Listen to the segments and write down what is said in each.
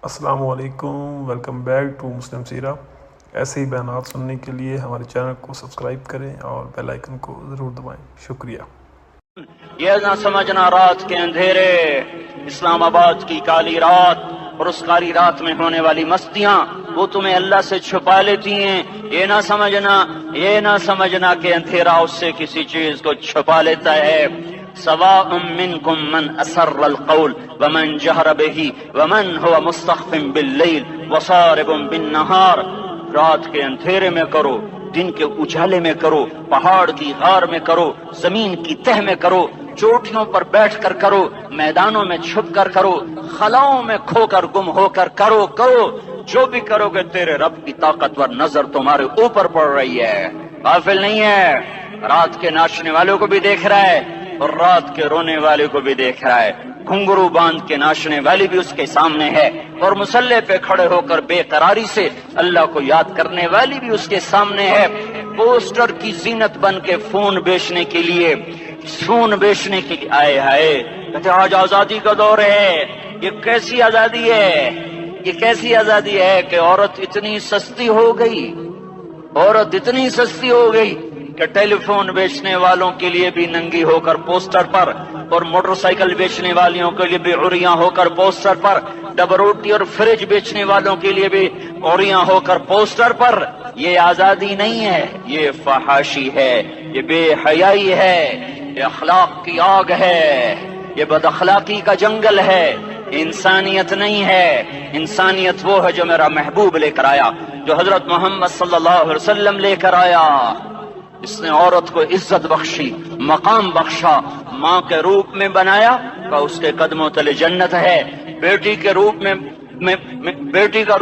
السلام علیکم، welcome back to مسلم سیرہ۔ ایسے ہی بیانات سننے کے لیے ہمارے چینل کو سبسکرائب کریں اور بیل آئیکن کو ضرور دبائیں۔ شکریہ۔ یہ نہ سمجھنا رات کے اندھیرے، اسلام آباد کی کالی رات اور اس کالی رات میں ہونے والی مستیاں وہ تمہیں اللہ سے چھپا لیتی ہیں۔ یہ نہ سمجھنا کہ اندھیرا اس سے کسی چیز کو چھپا لیتا ہے۔ سواء منکم من اسر القول ومن جہر بہ ومن هو مستخف باللیل وصارب بالنہار۔ رات کے اندھیرے میں کرو، دن کے اجالے میں کرو، پہاڑ کی غار میں کرو، زمین کی تہ میں کرو، چوٹیوں پر بیٹھ کر کرو، میدانوں میں چھپ کر کرو، خلاؤں میں کھو کر گم ہو کر کرو جو بھی کرو گے تیرے رب کی طاقتور نظر تمہارے اوپر پڑ رہی ہے، غافل نہیں ہے۔ رات کے ناچنے والوں کو بھی دیکھ رہا ہے اور رات کے رونے والے کو بھی دیکھ رہا ہے۔ گھنگرو باندھ کے ناچنے والی بھی اس کے سامنے ہے اور مسلح پہ کھڑے ہو کر بے قراری سے اللہ کو یاد کرنے والی بھی اس کے سامنے ہے۔ پوسٹر کی زینت بن کے فون بیچنے کے لیے آئے ہائے، کہتے آج آزادی کا دور ہے۔ یہ کیسی آزادی ہے کہ عورت اتنی سستی ہو گئی کہ ٹیلی فون بیچنے والوں کے لیے بھی ننگی ہو کر پوسٹر پر، اور موٹر سائیکل بیچنے والیوں کے لیے بھی عریاں ہو کر پوسٹر پر، ڈبل روٹی اور فریج بیچنے والوں کے لیے بھی عریاں ہو کر پوسٹر پر۔ یہ آزادی نہیں ہے، یہ فحاشی ہے، یہ بے حیائی ہے، یہ اخلاق کی آگ ہے، یہ بد اخلاقی کا جنگل ہے، انسانیت نہیں ہے۔ انسانیت وہ ہے جو میرا محبوب لے کر آیا، جو حضرت محمد صلی اللہ علیہ وسلم لے کر آیا۔ اس نے عورت کو عزت بخشی، مقام بخشا، ماں کے روپ میں بنایا کہ اس کے قدموں تلے جنت ہے۔ بیٹی کے روپ میں بیٹی کا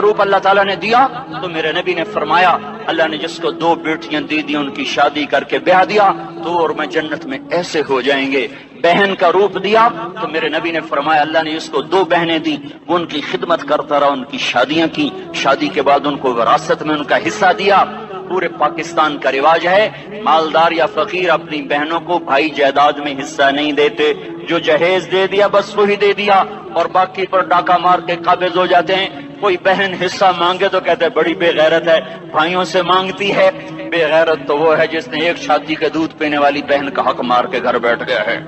روپ اللہ تعالیٰ نے دیا تو میرے نبی نے فرمایا اللہ نے جس کو 2 بیٹیاں دی ان کی شادی کر کے بیاہ دیا تو اور میں جنت میں ایسے ہو جائیں گے۔ بہن کا روپ دیا تو میرے نبی نے فرمایا اللہ نے جس کو 2 بہنیں دی وہ ان کی خدمت کرتا رہا، ان کی شادیاں کی، شادی کے بعد ان کو وراثت میں ان کا حصہ دیا۔ پورے پاکستان کا رواج ہے مالدار یا فقیر اپنی بہنوں کو بھائی جائیداد میں حصہ نہیں دیتے، جو جہیز دے دیا بس وہی دے دیا اور باقی پر ڈاکہ مار کے قابض ہو جاتے ہیں۔ کوئی بہن حصہ مانگے تو کہتے ہیں بڑی بے غیرت ہے، بھائیوں سے مانگتی ہے۔ بے غیرت تو وہ ہے جس نے ایک چھاتی کے دودھ پینے والی بہن کا حق مار کے گھر بیٹھ گیا ہے۔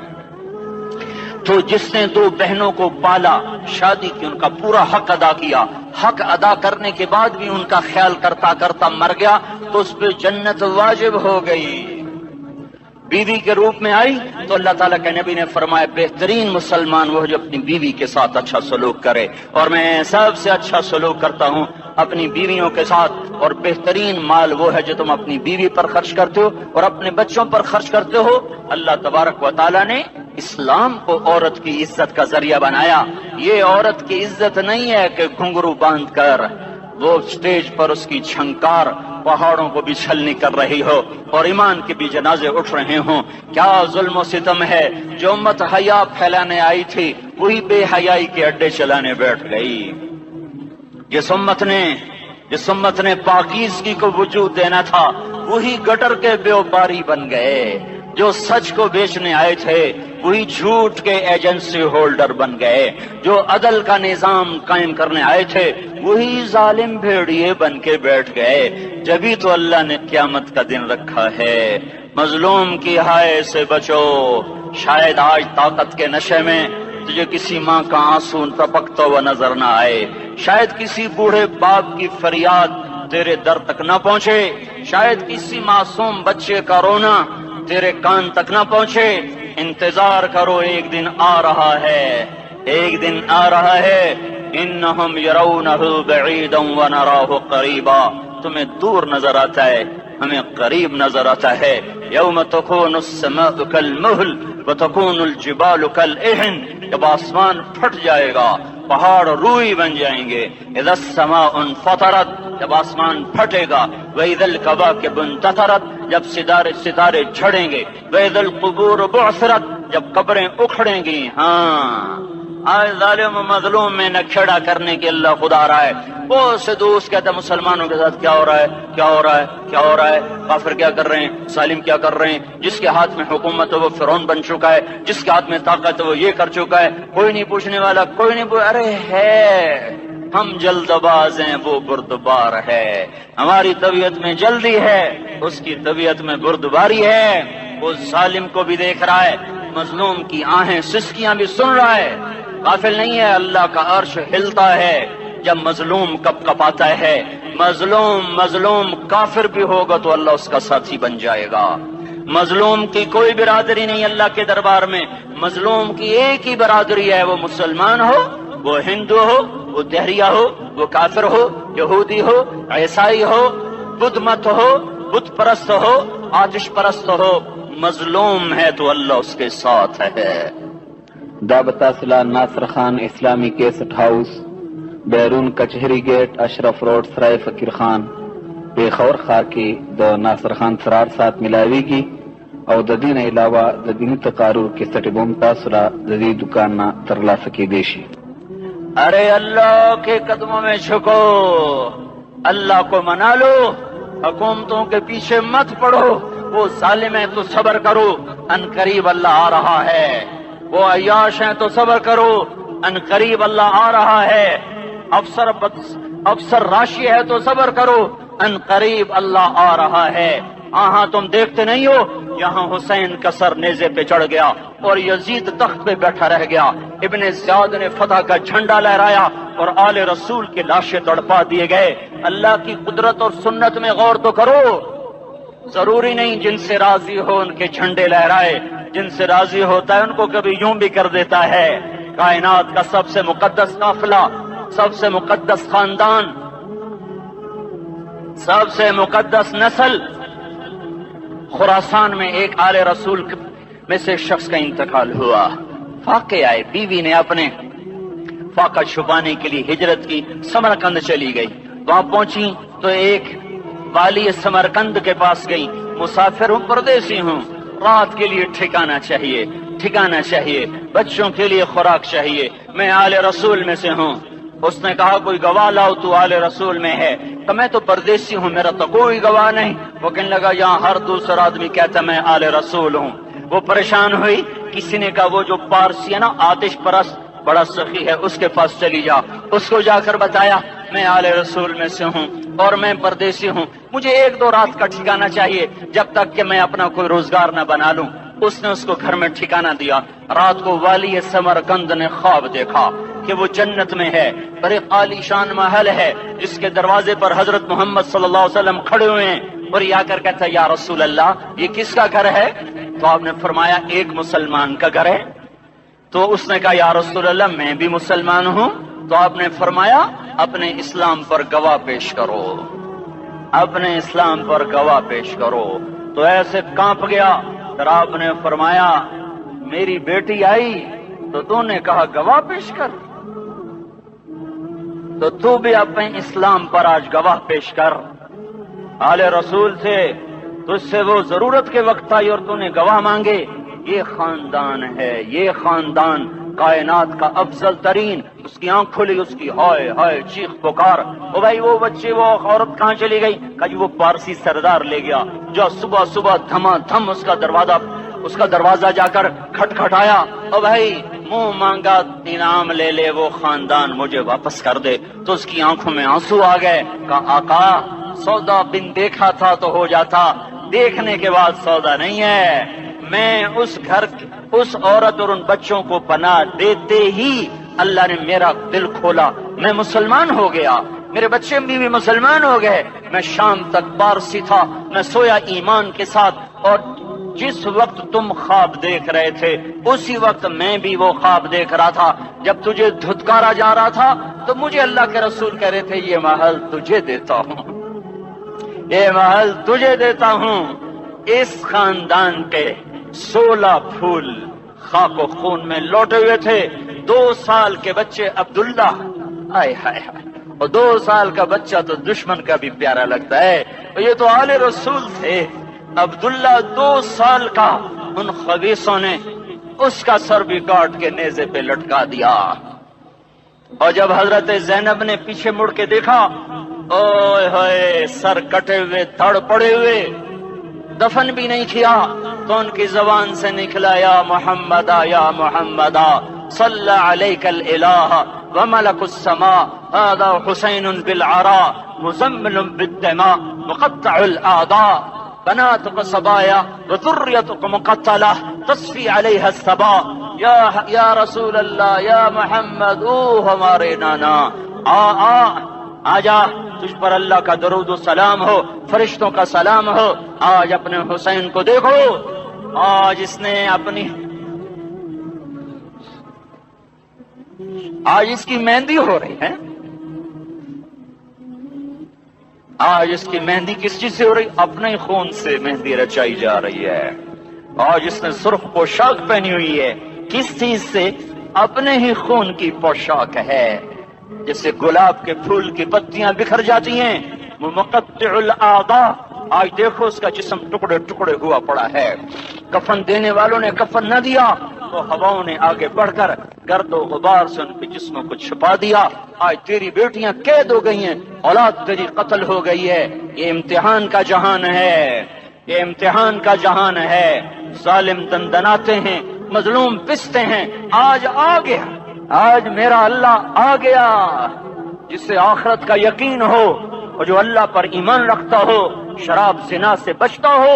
تو جس نے 2 بہنوں کو پالا، شادی کی، ان کا پورا حق ادا کیا، حق ادا کرنے کے بعد بھی ان کا خیال کرتا کرتا مر گیا تو اس پہ جنت واجب ہو گئی۔ بیوی کے روپ میں آئی تو اللہ تعالیٰ کے نبی نے فرمایا بہترین مسلمان وہ جو اپنی بیوی کے ساتھ اچھا سلوک کرے، اور میں سب سے اچھا سلوک کرتا ہوں اپنی بیویوں کے ساتھ، اور بہترین مال وہ ہے جو تم اپنی بیوی پر خرچ کرتے ہو اور اپنے بچوں پر خرچ کرتے ہو۔ اللہ تبارک و تعالیٰ نے اسلام کو عورت کی عزت کا ذریعہ بنایا۔ یہ عورت کی عزت نہیں ہے کہ گھنگرو باندھ کر وہ سٹیج پر اس کی چھنکار پہاڑوں کو بھی چھلنی کر رہی ہو اور ایمان کے بھی جنازے اٹھ رہے ہوں۔ کیا ظلم و ستم ہے، جو امت حیا پھیلانے آئی تھی وہی بے حیائی کے اڈے چلانے بیٹھ گئی۔ جس امت نے پاکیزگی کو وجود دینا تھا وہی گٹر کے بیوپاری بن گئے۔ جو سچ کو بیچنے آئے تھے وہی جھوٹ کے ایجنسی ہولڈر بن گئے۔ جو عدل کا نظام قائم کرنے آئے تھے وہی ظالم بھیڑیے بن کے بیٹھ گئے۔ جبھی تو اللہ نے قیامت کا دن رکھا ہے۔ مظلوم کی ہائے سے بچو، شاید آج طاقت کے نشے میں تجھے کسی ماں کا آنسو ٹپکتا ہوا نظر نہ آئے، شاید کسی بوڑھے باپ کی فریاد تیرے در تک نہ پہنچے، شاید کسی معصوم بچے کا رونا تیرے کان تک نہ پہنچے۔ انتظار کرو، ایک دن آ رہا ہے۔ انہم یرونہ بعیدا ونراہ قریبا، تمہیں دور نظر آتا ہے، ہمیں قریب نظر آتا ہے۔ یوم تکون السماء کالمہل وتکون الجبال کالعہن، جب آسمان پھٹ جائے گا، پہاڑ روئی بن جائیں گے۔ اذا السماء انفطرت، جب آسمان پھٹے گا۔ واذا الکواکب انتثرت، جب ستارے جھڑیں گے۔ واذا القبور بعثرت، جب قبریں اکھڑیں گی۔ ہاں آج ظالم و مظلوم میں نہ کھڑا کرنے کے اللہ خدا رہا ہے. بہت سے دوست کہتے ہیں مسلمانوں کے ساتھ کیا ہو رہا ہے، کیا ہو رہا ہے، کیا ہو رہا ہے، کافر کیا کر رہے ہیں، ظالم کیا کر رہے ہیں. جس کے ہاتھ میں حکومت ہے وہ فرعون بن چکا ہے، جس کے ہاتھ میں طاقت ہے وہ یہ کر چکا ہے. کوئی نہیں پوچھنے والا، کوئی نہیں ارے ہے ہم جلد باز ہیں، وہ بردبار ہے. ہماری طبیعت میں جلدی ہے، اس کی طبیعت میں بردباری ہے. وہ ظالم کو بھی دیکھ رہا ہے، مظلوم کی آہیں سسکیاں بھی سن رہا ہے. غافل نہیں ہے، اللہ کا عرش ہلتا ہے جب مظلوم کپ کپاتا ہے. مظلوم کافر بھی ہوگا تو اللہ اس کا ساتھی بن جائے گا. مظلوم کی کوئی برادری نہیں اللہ کے دربار میں. مظلوم کی ایک ہی برادری ہے، وہ مسلمان ہو، وہ ہندو ہو، وہ دہریہ ہو، وہ کافر ہو، یہودی ہو، عیسائی ہو، بدھ مت ہو، بت پرست ہو، آتش پرست ہو. مظلوم ہے تو اللہ اس کے ساتھ ہے. دعوت صلاح ناصر خان اسلامی کیسٹ ہاؤس، بیرون کچہری گیٹ، اشرف روڈ، سرائے فقیر خان، پیښور ښار کې د ناصر خان سرار سات ملاویږي او د دې نه علاوه د دیني تقارر کیسټ به هم تاسو را د دې دکان نه ترلاسه کیدی شي. ارے اللہ کے قدموں میں جھکو، اللہ کو منا لو، حکومتوں کے پیچھے مت پڑو. وہ ظالم ہے تو صبر کرو، ان قریب اللہ آ رہا ہے. وہ عیاش ہیں تو صبر کرو، ان قریب اللہ آ رہا ہے. افسر راشی ہے تو صبر کرو، ان قریب اللہ آ رہا ہے. ہاں تم دیکھتے نہیں ہو یہاں حسین کا سر نیزے پہ چڑھ گیا اور یزید تخت پہ بیٹھا رہ گیا. ابن زیاد نے فتح کا جھنڈا لہرایا اور آل رسول کے لاشیں تڑپا دیے گئے. اللہ کی قدرت اور سنت میں غور تو کرو. ضروری نہیں جن سے راضی ہو ان کے جھنڈے لہرائے، جن سے راضی ہوتا ہے ان کو کبھی یوں بھی کر دیتا ہے. کائنات کا سب سے مقدس قافلہ، سب سے مقدس خاندان، سب سے مقدس نسل، خراسان میں ایک آل رسول میں سے شخص کا انتقال ہوا. فاقے آئے، بیوی نے اپنے فاقہ چھپانے کے لیے ہجرت کی، سمرقند چلی گئی. وہاں پہنچی تو ایک والی سمرقند کے پاس گئی. مسافر ہوں، پردیسی ہوں، رات کے لیے ٹھکانہ چاہیے، بچوں کے لیے خوراک چاہیے، میں آل رسول میں سے ہوں. اس نے کہا کوئی گواہ لاؤ، تو آل رسول میں ہے. کہ میں تو پردیسی ہوں، میرا تو کوئی گواہ نہیں. وہ کہنے لگا یہاں ہر دوسرا آدمی کہتا میں آل رسول ہوں. وہ پریشان ہوئی. کسی نے کہا وہ جو پارسی ہے نا آتش پرست بڑا سخی ہے، اس کے پاس چلی جا. اس کو جا کر بتایا میں آل رسول میں سے ہوں اور میں پردیسی ہوں، مجھے 1-2 رات کا ٹھکانہ چاہیے جب تک کہ میں اپنا کوئی روزگار نہ بنا لوں. اس نے اس کو گھر میں ٹھکانہ دیا. رات کو والی سمرقند نے خواب دیکھا کہ وہ جنت میں ہے، بڑے عالی شان محل ہے جس کے دروازے پر حضرت محمد صلی اللہ علیہ وسلم کھڑے ہوئے ہیں. اور یہ آ کر کہتا ہے یا رسول اللہ یہ کس کا گھر ہے؟ تو آپ نے فرمایا ایک مسلمان کا گھر ہے. تو اس نے کہا یا رسول اللہ میں بھی مسلمان ہوں. تو آپ نے فرمایا اپنے اسلام پر گواہ پیش کرو، اپنے اسلام پر گواہ پیش کرو. تو ایسے کانپ گیا. پھر آپ نے فرمایا میری بیٹی آئی تو تو نے کہا گواہ پیش کر، تو تو بھی اپنے اسلام پر آج گواہ پیش کر. آل رسول تھے، تجھ سے وہ ضرورت کے وقت آئی اور تو نے گواہ مانگے. یہ خاندان ہے، یہ خاندان کائنات کا افضل ترین. اس کی آنکھ کھلی، اس کی ہائے ہائے چیخ پکار. او بھائی وہ بچے وہ عورت کہاں چلی گئی؟ کہا جی وہ پارسی سردار لے گیا. جو صبح صبح دھما دھم اس کا دروازہ جا کر کھٹکھٹایا. او بھائی منہ مانگا انعام لے لے، وہ خاندان مجھے واپس کر دے. تو اس کی آنکھوں میں آنسو آ گئے. کہا آقا سودا بن دیکھا تھا تو ہو جاتا، دیکھنے کے بعد سودا نہیں ہے. میں اس عورت اور ان بچوں کو پناہ دیتے ہی اللہ نے میرا دل کھولا، میں مسلمان ہو گیا، میرے بچے بھی مسلمان ہو گئے. میں شام تک پارسی تھا، میں سویا ایمان کے ساتھ. اور جس وقت تم خواب دیکھ رہے تھے اسی وقت میں بھی وہ خواب دیکھ رہا تھا. جب تجھے دھتکارا جا رہا تھا تو مجھے اللہ کے رسول کہہ رہے تھے یہ محل تجھے دیتا ہوں، یہ محل تجھے دیتا ہوں. اس خاندان کے 16 پھول خاک و خون میں لوٹے ہوئے تھے. 2 سال کے بچے عبداللہ، آئے ہائے ہائے، اور 2 سال کا بچہ تو دشمن کا بھی پیارا لگتا ہے. اور یہ تو آل رسول تھے. عبداللہ 2 سال کا، ان خبیثوں نے اس کا سر بھی کاٹ کے نیزے پہ لٹکا دیا۔ اور جب حضرت زینب نے پیچھے مڑ کے دیکھا، اوئے ہوئے، سر کٹے ہوئے، دھڑ پڑے ہوئے، دفن بھی نہیں کیا، تو ان کی زبان سے نکلا یا محمدا یا محمدا صلی علیک الالہ وملک السماء هذا حسین بالعراء مزمل بالدماء مقطع الاعضاء بناتك صبايا وذريتك مقتلة تصفي عليها الصبا یا رسول اللہ، یا محمد، او ہمارے نانا، آ جا، تجھ پر اللہ کا درود و سلام ہو، فرشتوں کا سلام ہو، آج اپنے حسین کو دیکھو، آج اس نے آج اس کی مہندی ہو رہی ہے، آج اس کی مہندی کس چیز سے ہو رہی؟ اپنے ہی خون سے مہندی رچائی جا رہی ہے۔ آج اس نے سرخ پوشاک پہنی ہوئی ہے، کس چیز سے؟ اپنے ہی خون کی پوشاک ہے، جیسے گلاب کے پھول کی پتیاں بکھر جاتی ہیں، وہ مقطع الاعضاء، آج دیکھو اس کا جسم ٹکڑے ٹکڑے ہوا پڑا ہے۔ کفن دینے والوں نے کفن نہ دیا تو ہواؤں نے آگے بڑھ کر گرد و غبار سے ان کے جسموں کو چھپا دیا۔ آج تیری بیٹیاں قید ہو گئی ہیں، اولاد تیری قتل ہو گئی ہے۔ یہ امتحان کا جہان ہے، یہ امتحان کا جہان ہے۔ ظالم دندناتے ہیں، مظلوم پستے ہیں، آج آ گیا، آج میرا اللہ آ گیا۔ جس سے آخرت کا یقین ہو اور جو اللہ پر ایمان رکھتا ہو، شراب زنا سے بچتا ہو،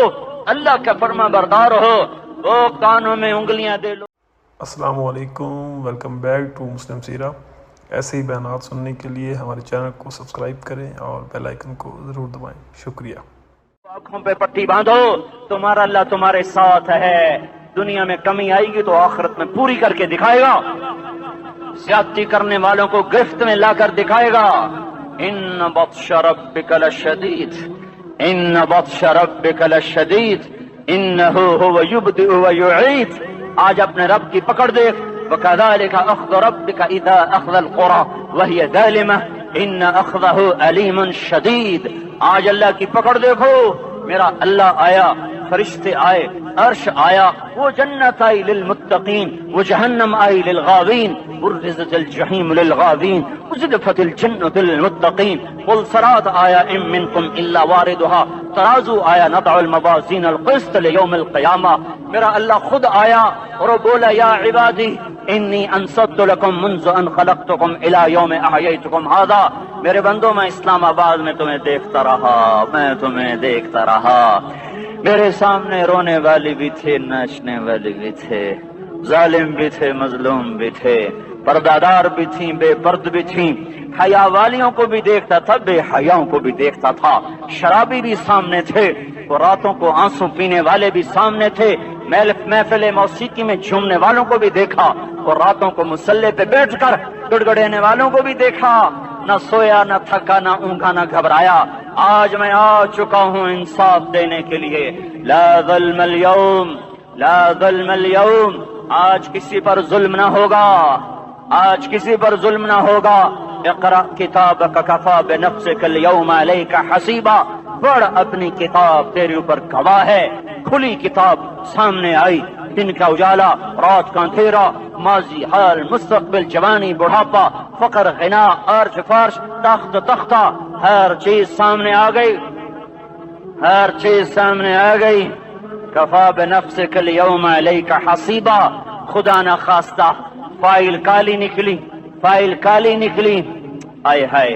اللہ کا فرما بردار ہو، وہ کانوں میں انگلیاں دے لو۔ السلام علیکم، ویلکم بیک ٹو مسلم سیرہ۔ ایسے ہی بیانات سننے کے لیے ہمارے چینل کو سبسکرائب کریں اور بیل آئیکن کو ضرور دبائیں۔ شکریہ۔ آنکھوں پہ پٹی باندھو، تمہارا اللہ تمہارے ساتھ ہے۔ دنیا میں کمی آئے گی تو آخرت میں پوری کر کے دکھائے گا۔ زیادتی کرنے والوں کو گرفت میں لا کر دکھائے گا۔ ان بطش ربک لشدید، ان بطش ربک لشدید انہ هو یبدئ ویعید۔ آج اپنے رب کی پکڑ دیکھ، وکذالک اخذ ربک اذا اخذ القری وہی ظالمہ ان اخذہ علیم شدید۔ آج اللہ کی پکڑ دیکھو، میرا اللہ آیا، فرشتے آئے، عرش آیا، وہ جنت آئی للمتقین، وہ جہنم آئی للغاوین، برزت الجحیم للغاوین، ازلفت الجنت للمتقین، والصراط آیا ان منکم الا واردها، ترازو آیا نضع الموازین القسط لیوم القیامہ۔ میرا اللہ خود آیا اور وہ بولا یا عبادی انی انصت لکم منذ ان خلقتکم الى یوم احییتکم ھذا۔ میرے بندوں، میں اسلام آباد میں تمہیں دیکھتا رہا، میں تمہیں دیکھتا رہا۔ میرے سامنے رونے والی بھی تھے، ناچنے والی بھی تھے، ظالم بھی تھے، مظلوم بھی تھے، پردادار بھی تھیں، بے پرد بھی تھیں، حیا والیوں کو بھی دیکھتا تھا، بے حیاؤں کو بھی دیکھتا تھا، شرابی بھی سامنے تھے، اور راتوں کو آنسو پینے والے بھی سامنے تھے، محفل موسیقی میں جھومنے والوں کو بھی دیکھا، اور راتوں کو مسلح پہ بیٹھ کر گڑگڑانے والوں کو بھی دیکھا۔ نہ سویا، نہ تھکا، نہ اونگا، نہ گھبرایا۔ آج میں آ چکا ہوں انصاف دینے کے لیے۔ لا ظلم اليوم، لا ظلم اليوم، آج کسی پر ظلم نہ ہوگا، آج کسی پر ظلم نہ ہوگا۔ اقرأ کتابک کفی بنفسک اليوم علیک حسیبا، پڑھ اپنی کتاب، تیرے اوپر گواہ ہے۔ کھلی کتاب سامنے آئی، دن کا اجالا، رات کا اندھیرا، ماضی، حال، مستقبل، جوانی، بڑھاپا، فقر، غنا، عرش، فرش، تخت، تختہ، ہر چیز سامنے آ گئی، ہر چیز سامنے آ گئی۔ کفی بنفسک اليوم علیک حسیبا، خدا نہ خواستہ فائل کالی نکلی، فائل کالی نکلی۔ آئے ہائے،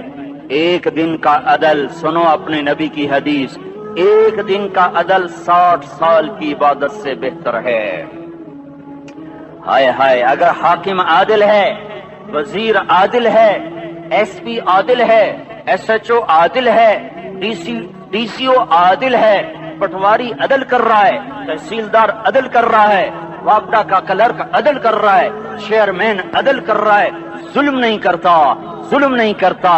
ایک دن کا عدل، سنو اپنے نبی کی حدیث، ایک دن کا عدل 60 سال کی عبادت سے بہتر ہے۔ ہائے ہائے، اگر حاکم عادل ہے، وزیر عادل ہے، ایس پی عادل ہے، ایس ایچ او عادل ہے، ڈی سی او عادل ہے، پٹواری عدل کر رہا ہے، تحصیلدار عدل کر رہا ہے، وابڈا کا کلرک عدل کر رہا ہے، چیئرمین عدل کر رہا ہے، ظلم نہیں کرتا، ظلم نہیں کرتا،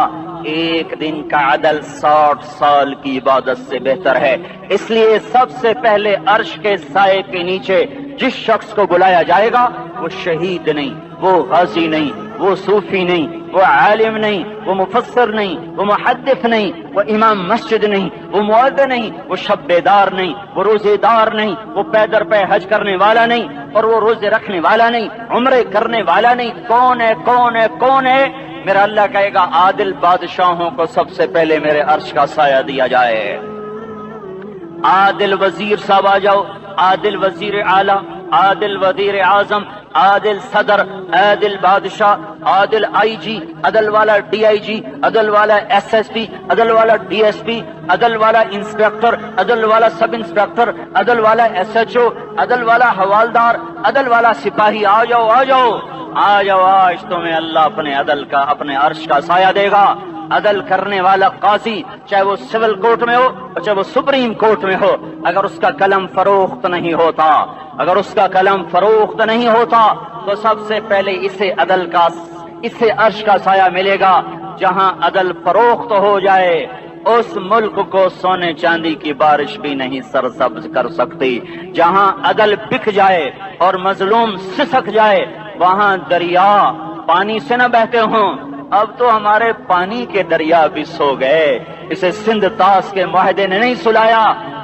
ایک دن کا عدل 60 سال کی عبادت سے بہتر ہے۔ اس لیے سب سے پہلے عرش کے سائے کے نیچے جس شخص کو بلایا جائے گا، وہ شہید نہیں، وہ غازی نہیں، وہ صوفی نہیں، وہ عالم نہیں، وہ مفسر نہیں، وہ محدث نہیں، وہ امام مسجد نہیں، وہ مؤذن نہیں، وہ شب بیدار نہیں، وہ روزے دار نہیں، وہ پیدر پہ حج کرنے والا نہیں، اور وہ روزے رکھنے والا نہیں، عمرے کرنے والا نہیں. کون ہے کون ہے کون ہے؟ میرا اللہ کہے گا عادل بادشاہوں کو سب سے پہلے میرے عرش کا سایہ دیا جائے. عادل وزیر صاحب آ جاؤ، عادل وزیر اعلیٰ، عادل وزیر اعظم، عادل صدر، عادل بادشاہ، عادل آئی جی، عدل والا ڈی آئی جی، عدل والا ایس ایس پی، عدل والا ڈی ایس پی، عدل والا انسپیکٹر، عدل والا سب انسپیکٹر، عدل والا ایس ایچ او، عدل والا حوالدار، عدل والا سپاہی. آ جاؤ آ جاؤ آ جاؤ، آج تمہیں اللہ اپنے عدل کا، اپنے عرش کا سایہ دے گا. عدل کرنے والا قاضی، چاہے وہ سول کورٹ میں ہو اور چاہے وہ سپریم کورٹ میں ہو، اگر اس کا قلم فروخت نہیں ہوتا، اگر اس کا قلم فروخت نہیں ہوتا تو سب سے پہلے اسے عرش کا سایہ ملے گا. جہاں عدل فروخت ہو جائے اس ملک کو سونے چاندی کی بارش بھی نہیں سرسبز کر سکتی. جہاں عدل بک جائے اور مظلوم سسک جائے وہاں دریا پانی سے نہ بہتے ہوں. اب تو ہمارے پانی کے دریا بھی سو گئے. اسے سندھ طاس کے معاہدے نے نہیں سلایا،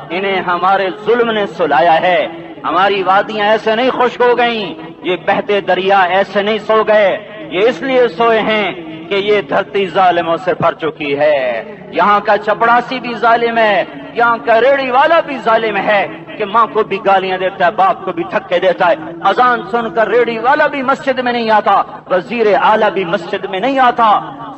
انہیں ہمارے ظلم نے سلایا ہے. ہماری وادیاں ایسے نہیں خشک ہو گئیں، یہ بہتے دریا ایسے نہیں سو گئے. یہ اس لیے سوئے ہیں کہ یہ دھرتی ظالموں سے بھر چکی ہے. یہاں کا چپڑاسی بھی ظالم ہے، یہاں کا ریڑھی والا بھی ظالم ہے کہ ماں کو بھی گالیاں دیتا ہے، باپ کو بھی دھکے دیتا ہے. اذان سن کر ریڑھی والا بھی مسجد میں نہیں آتا، وزیر اعلیٰ بھی مسجد میں نہیں آتا.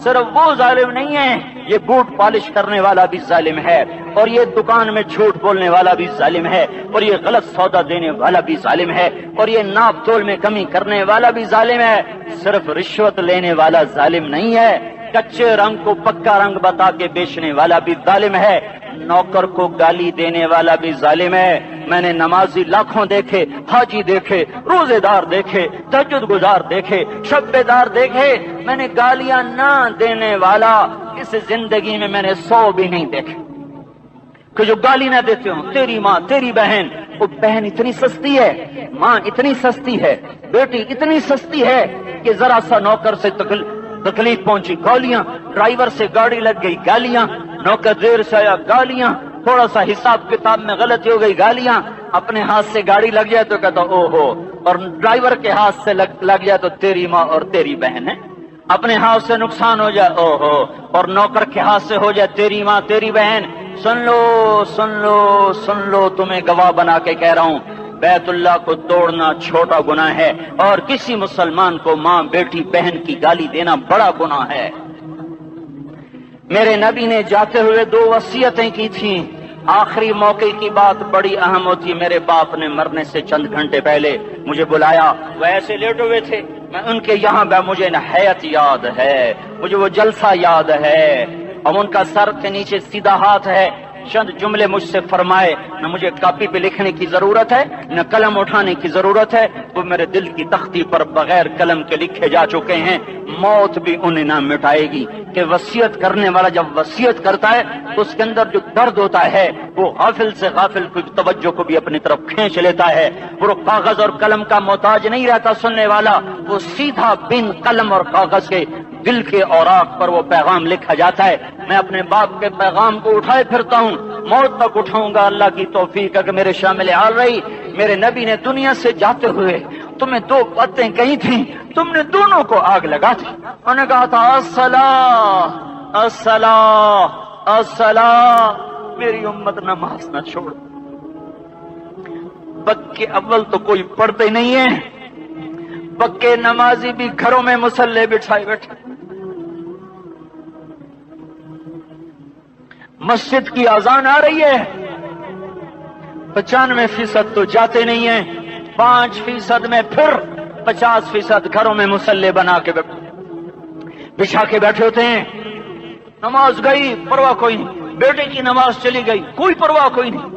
صرف وہ ظالم نہیں ہے، یہ بوٹ پالش کرنے والا بھی ظالم ہے، اور یہ دکان میں جھوٹ بولنے والا بھی ظالم ہے، اور یہ غلط سودا دینے والا بھی ظالم ہے، اور یہ ناپ تول میں کمی کرنے والا بھی ظالم ہے. صرف رشوت لینے والا ظالم نہیں ہے، کچے رنگ کو پکا رنگ بتا کے بیچنے والا بھی ظالم ہے، نوکر کو گالی دینے والا بھی ظالم ہے. میں نے نمازی لاکھوں دیکھے، حاجی دیکھے، روزے دار دیکھے، تہجد گزار دیکھے، شب بیدار دیکھے. میں نے گالیاں نہ دینے والا اس زندگی میں نے 100 بھی نہیں دیکھے کہ جو گالی نہ دیتے ہوں. تیری ماں، تیری بہن، وہ بہن اتنی سستی ہے، ماں اتنی سستی ہے، بیٹی اتنی سستی ہے کہ ذرا سا نوکر سے تکلیف پہنچی گالیاں، ڈرائیور سے گاڑی لگ گئی گالیاں، نوکر دیر سے آیا گالیاں، تھوڑا سا حساب کتاب میں غلطی ہو گئی گالیاں، اپنے ہاتھ سے گاڑی لگ جائے تو کہتا او ہو، اور ڈرائیور کے ہاتھ سے لگ جائے تو تیری ماں اور تیری بہن ہے. اپنے ہاتھ سے نقصان ہو جائے او ہو، اور نوکر کے ہاتھ سے ہو جائے تیری ماں تیری بہن. سن لو سن لو سن لو، تمہیں گواہ بنا کے کہہ رہا ہوں، بیت اللہ کو توڑنا چھوٹا گناہ ہے، اور کسی مسلمان کو ماں، بیٹی، بہن کی گالی دینا بڑا گناہ ہے. میرے نبی نے جاتے ہوئے 2 وصیتیں کی تھیں. آخری موقع کی بات بڑی اہم ہوتی. میرے باپ نے مرنے سے چند گھنٹے پہلے مجھے بلایا، وہ ایسے لیٹے ہوئے تھے، میں ان کے یہاں مجھے نہایت یاد ہے، مجھے وہ جلسہ یاد ہے، اور ان کا سر کے نیچے سیدھا ہاتھ ہے. چند جملے مجھ سے فرمائے، نہ مجھے کاپی پہ لکھنے کی ضرورت ہے نہ قلم اٹھانے کی ضرورت ہے، وہ میرے دل کی تختی پر بغیر قلم کے لکھے جا چکے ہیں. موت بھی انہیں نہ مٹائے گی کہ وصیت کرنے والا جب وصیت کرتا ہے تو اس کے اندر جو درد ہوتا ہے وہ غافل سے غافل کی توجہ کو بھی اپنی طرف کھینچ لیتا ہے. وہ کاغذ اور قلم کا محتاج نہیں رہتا سننے والا، وہ سیدھا بن قلم اور کاغذ کے دل کے اوراق پر وہ پیغام لکھا جاتا ہے. میں اپنے باپ کے پیغام کو اٹھائے پھرتا ہوں، موت تک اٹھاؤں گا. اللہ کی توفیق ہے کہ میرے شامل حال رہی. میرے نبی نے دنیا سے جاتے ہوئے تمہیں 2 باتیں کہی تھیں، تم نے دونوں کو آگ لگا دی. انہوں نے کہا تھا الصلاۃ الصلاۃ الصلاۃ، میری امت نماز نہ چھوڑ. پکے اول تو کوئی پڑھتے نہیں ہے، پکے نمازی بھی گھروں میں مصلے بٹھائے بیٹھے. مسجد کی اذان آ رہی ہے، 95% تو جاتے نہیں ہیں، 5% میں پھر 50% گھروں میں مصلے بنا کے بچھا کے بیٹھے ہوتے ہیں. نماز گئی پرواہ کوئی نہیں، بیٹے کی نماز چلی گئی کوئی پرواہ کوئی نہیں.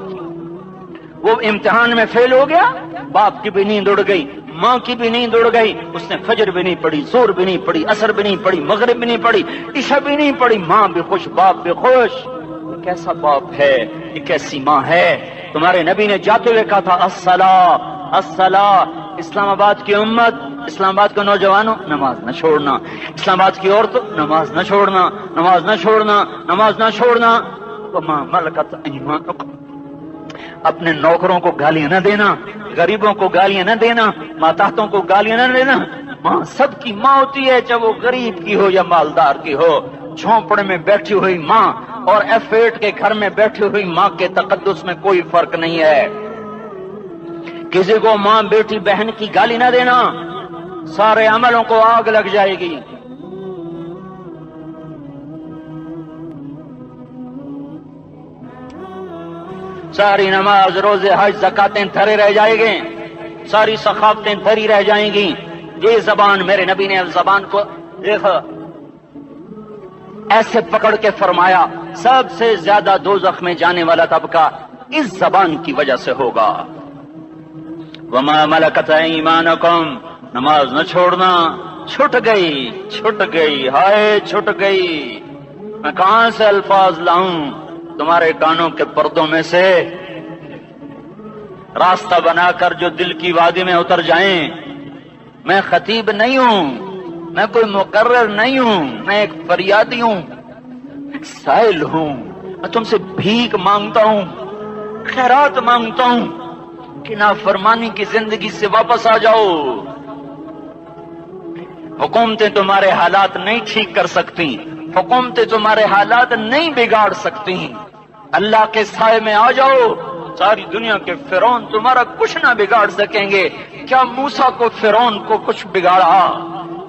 وہ امتحان میں فیل ہو گیا، باپ کی بھی نیند اڑ گئی، ماں کی بھی نیند اڑ گئی، اس نے فجر بھی نہیں پڑھی، زور بھی نہیں پڑھی، عصر بھی نہیں پڑھی، مغرب بھی نہیں پڑھی، عشاء بھی نہیں پڑھی. ماں بھی خوش، باپ بھی خوش. یہ کیسا باپ ہے، یہ کیسی ماں ہے. تمہارے نبی نے جاتے ہوئے کہا تھا الصلاۃ الصلاۃ. اسلام آباد کی امت، اسلام آباد کے نوجوانوں، نماز نہ چھوڑنا، اسلام آباد کی عورتوں، نماز نہ چھوڑنا، نماز نہ چھوڑنا، نماز نہ چھوڑنا، وما ملکت ایمانکم، اپنے نوکروں کو گالیاں نہ دینا، غریبوں کو گالیاں نہ دینا، ماتحتوں کو گالیاں نہ دینا۔ ماں سب کی ماں ہوتی ہے، چاہے وہ غریب کی ہو یا مالدار کی ہو۔ جھونپڑے میں بیٹھی ہوئی ماں اور F8 کے گھر میں بیٹھی ہوئی ماں کے تقدس میں کوئی فرق نہیں ہے۔ کسی کو ماں بیٹی بہن کی گالی نہ دینا، سارے عملوں کو آگ لگ جائے گی۔ ساری نماز، روزے، حج، زکاتیں دھرے رہ جائیں گے، ساری سخاوتیں دھری رہ جائیں گی۔ یہ زبان، میرے نبی نے زبان کو دیکھا ایسے پکڑ کے فرمایا سب سے زیادہ دوزخ میں جانے والا طبقہ اس زبان کی وجہ سے ہوگا۔ وما ملکت ایمانکم، نماز نہ چھوڑنا، چھٹ گئی، چھٹ گئی، ہائے چھٹ گئی۔ میں کہاں سے الفاظ لاؤں تمہارے کانوں کے پردوں میں سے، راستہ بنا کر جو دل کی وادی میں اتر جائیں۔ میں خطیب نہیں ہوں، میں کوئی مقرر نہیں ہوں، میں ایک فریادی ہوں، ایک سائل ہوں۔ میں تم سے بھیک مانگتا ہوں، خیرات مانگتا ہوں کہ نافرمانی کی زندگی سے واپس آ جاؤ۔ حکومتیں تمہارے حالات نہیں ٹھیک کر سکتی، حکومتیں تمہارے حالات نہیں بگاڑ سکتی۔ اللہ کے سائے میں آ جاؤ، ساری دنیا کے فرعون تمہارا کچھ نہ بگاڑ سکیں گے۔ کیا موسیٰ کو فرعون کو کچھ بگاڑا؟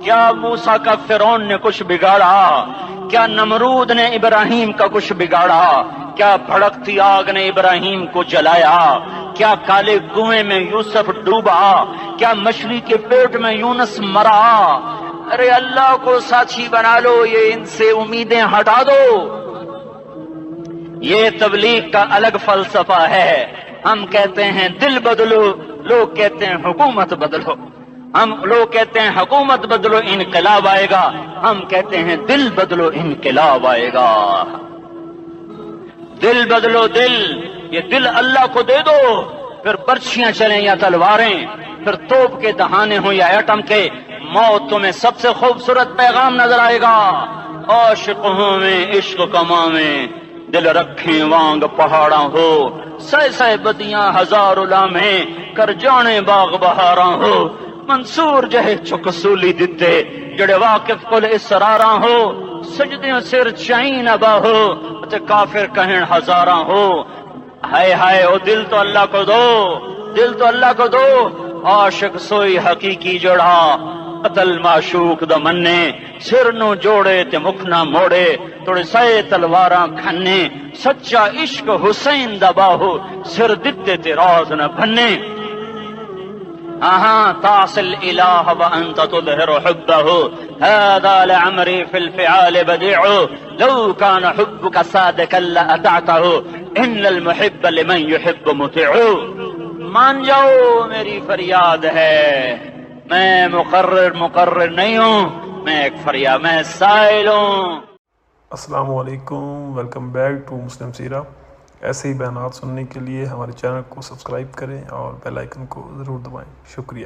کیا موسیٰ کا فرعون نے کچھ بگاڑا؟ کیا نمرود نے ابراہیم کا کچھ بگاڑا؟ کیا بھڑکتی آگ نے ابراہیم کو جلایا؟ کیا کالے کنویں میں یوسف ڈوبا؟ کیا مچھلی کے پیٹ میں یونس مرا؟ ارے اللہ کو ساتھی بنا لو، یہ ان سے امیدیں ہٹا دو۔ یہ تبلیغ کا الگ فلسفہ ہے۔ ہم کہتے ہیں دل بدلو، لوگ کہتے ہیں حکومت بدلو۔ ہم لوگ کہتے ہیں حکومت بدلو انقلاب آئے گا، ہم کہتے ہیں دل بدلو انقلاب آئے گا۔ دل بدلو، دل، یہ دل اللہ کو دے دو، پھر برچیاں چلیں یا تلواریں، پھر توپ کے دہانے ہوں یا ایٹم کے، موت تمہیں سب سے خوبصورت پیغام نظر آئے گا۔ عاشق ہوں میں عشق کماں میں، دل رکھیں وانگ پہاڑاں ہو، سہ سہ بدیاں ہزار لامہیں، کر جانے باغ بہاراں ہو۔ منصور جہے چکسولی دتے، جڑے واقف کل اسراراں ہو، سجدیوں سر چائیں نبا ہو، تے کافر کہیں ہزاراں ہو۔ ہائے ہائے او دل تو اللہ کو دو، دل تو اللہ کو دو۔ عاشق سوئی حقیقی جڑا، قتل معشوق دا مننے، سر نو جوڑے تے مکھ نہ موڑے، توڑے سائے تلواراں کھنے، سچا عشق حسین دا باہو، سر دتے تے راز نہ بھنے۔ تعصي الإله وأنت تظهر حبه، هذا لعمري في الفعال بديع، لو كان حبك صادقا لأطعته، إن المحب لمن يحب مطيع۔ مان جاؤ میری فریاد ہے، میں مقرر نہیں ہوں، میں ایک فریاد، میں سائل ہوں۔ السلام علیکم، ویلکم بیک ٹو مسلم سیرہ۔ ایسے ہی بیانات سننے کے لیے ہمارے چینل کو سبسکرائب کریں اور بیل آئیکن کو ضرور دبائیں۔ شکریہ۔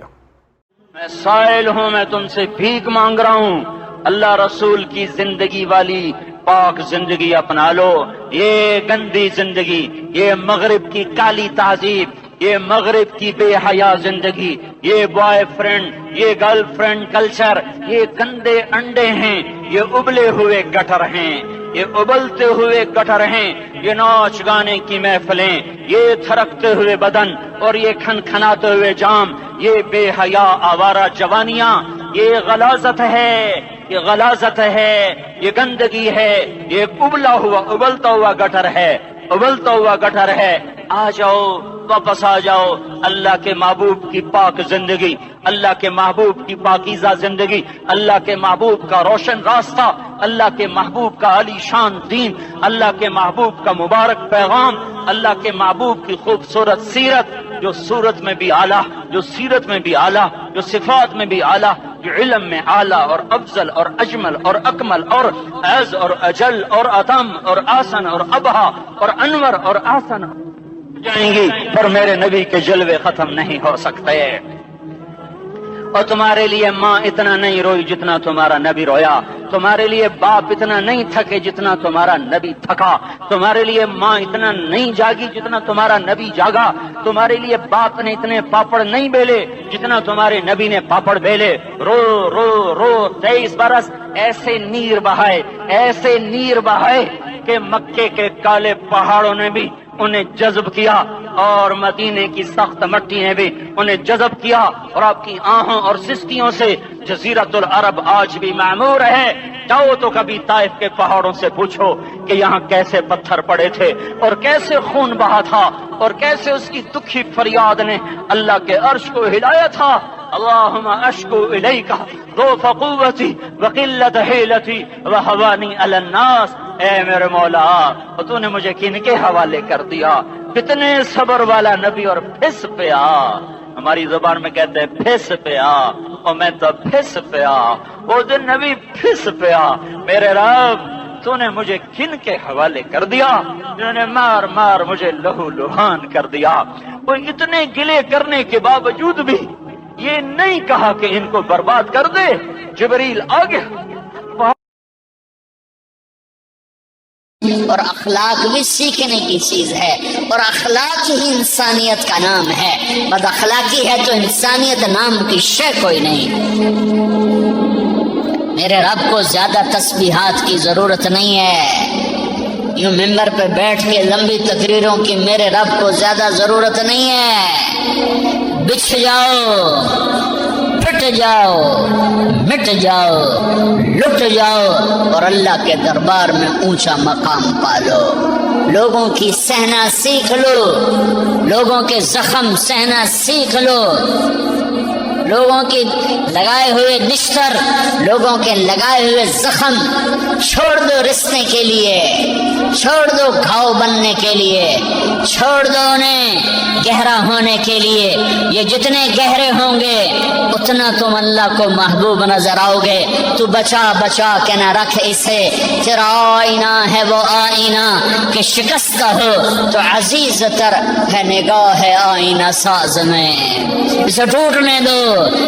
میں سائل ہوں، میں تم سے بھیک مانگ رہا ہوں، اللہ رسول کی زندگی والی پاک زندگی اپنا لو۔ یہ گندی زندگی، یہ مغرب کی کالی تہذیب، یہ مغرب کی بے حیا زندگی، یہ بوائے فرینڈ، یہ گرل فرینڈ کلچر، یہ گندے انڈے ہیں، یہ ابلے ہوئے گٹر ہیں، یہ ابلتے ہوئے گٹر ہیں، یہ ناچ گانے کی محفلیں، یہ تھرکتے ہوئے بدن اور یہ کھنکھناتے ہوئے جام، یہ بے حیا آوارہ جوانیاں، یہ غلاظت ہے، یہ غلاظت ہے، یہ گندگی ہے، یہ ابلتا ہوا گٹر ہے، ابلتا ہوا گٹر ہے۔ آ جاؤ، واپس آ جاؤ، اللہ کے محبوب کی پاک زندگی، اللہ کے محبوب کی پاکیزہ زندگی، اللہ کے محبوب کا روشن راستہ، اللہ کے محبوب کا علی شان دین، اللہ کے محبوب کا مبارک پیغام، اللہ کے محبوب کی خوبصورت سیرت، جو صورت میں بھی اعلیٰ، جو سیرت میں بھی اعلیٰ، جو صفات میں بھی اعلیٰ، جو علم میں اعلیٰ اور افضل اور اجمل اور اکمل اور اعز اور اجل اور اتم اور آسن اور ابہا اور انور اور آسن جائیں گی، پر میرے نبی کے جلوے ختم نہیں ہو سکتے۔ اور تمہارے لیے ماں اتنا نہیں روئی جتنا تمہارا نبی رویا، تمہارے لیے باپ اتنا نہیں تھکے جتنا تمہارا نبی تھکا، تمہارے لیے ماں اتنا نہیں جاگی جتنا تمہارا نبی جاگا، تمہارے لیے باپ نے اتنے پاپڑ نہیں بیلے جتنا تمہارے نبی نے پاپڑ بیلے۔ رو رو رو 23 برس ایسے نیر بہائے، ایسے نیر بہائے کہ مکے کے کالے پہاڑوں نے بھی انہیں جذب کیا اور مدینے کی سخت مٹی نے بھی انہیں جذب کیا، اور آپ کی آہوں اور سستیوں سے جزیرت العرب آج بھی معمور ہے۔ جاؤ تو کبھی طائف کے پہاڑوں سے پوچھو کہ یہاں کیسے پتھر پڑے تھے اور کیسے خون بہا تھا اور کیسے اس کی دکھی فریاد نے اللہ کے عرش کو ہلایا تھا۔ اللہم اشکو الیک ضعف قوتی وقلت حیلتی وہوانی علی الناس۔ اے میرے مولا، تو نے مجھے کن کے حوالے کر دیا؟ کتنے صبر والا نبی اور پھس پیا، ہماری زبان میں کہتے ہیں پھس پیا، اور میں تو پھس پیا، وہ دن نبی پھس پیا۔ میرے رب، تو نے مجھے کن کے حوالے کر دیا جنہوں نے مار مار مجھے لہو لہان کر دیا؟ وہ اتنے گلے کرنے کے باوجود بھی یہ نہیں کہا کہ ان کو برباد کر دے۔ جبریل آ گیا، اور اخلاق بھی سیکھنے کی چیز ہے، اور اخلاق ہی انسانیت کا نام ہے۔ بد اخلاقی ہے تو انسانیت نام کی شے کوئی نہیں۔ میرے رب کو زیادہ تسبیحات کی ضرورت نہیں ہے، یوں ممبر پہ بیٹھ کے لمبی تقریروں کی میرے رب کو زیادہ ضرورت نہیں ہے۔ بچھ جاؤ، پھٹ جاؤ، مٹ جاؤ، لٹ جاؤ، اور اللہ کے دربار میں اونچا مقام پالو۔ لوگوں کی سہنا سیکھ لو، لوگوں کے زخم سہنا سیکھ لو، لوگوں کی لگائے ہوئے نشتر، لوگوں کے لگائے ہوئے زخم چھوڑ دو رسنے کے لیے، چھوڑ دو گھاؤ بننے کے لیے، چھوڑ دو انہیں گہرا ہونے کے لیے۔ یہ جتنے گہرے ہوں گے اتنا تم اللہ کو محبوب نظر آؤ گے۔ تو بچا بچا کے نہ رکھ اسے، تیرا آئینہ ہے وہ آئینہ کہ شکستہ ہو تو عزیز تر ہے نگاہ آئینہ ساز میں۔ اسے ٹوٹنے دو،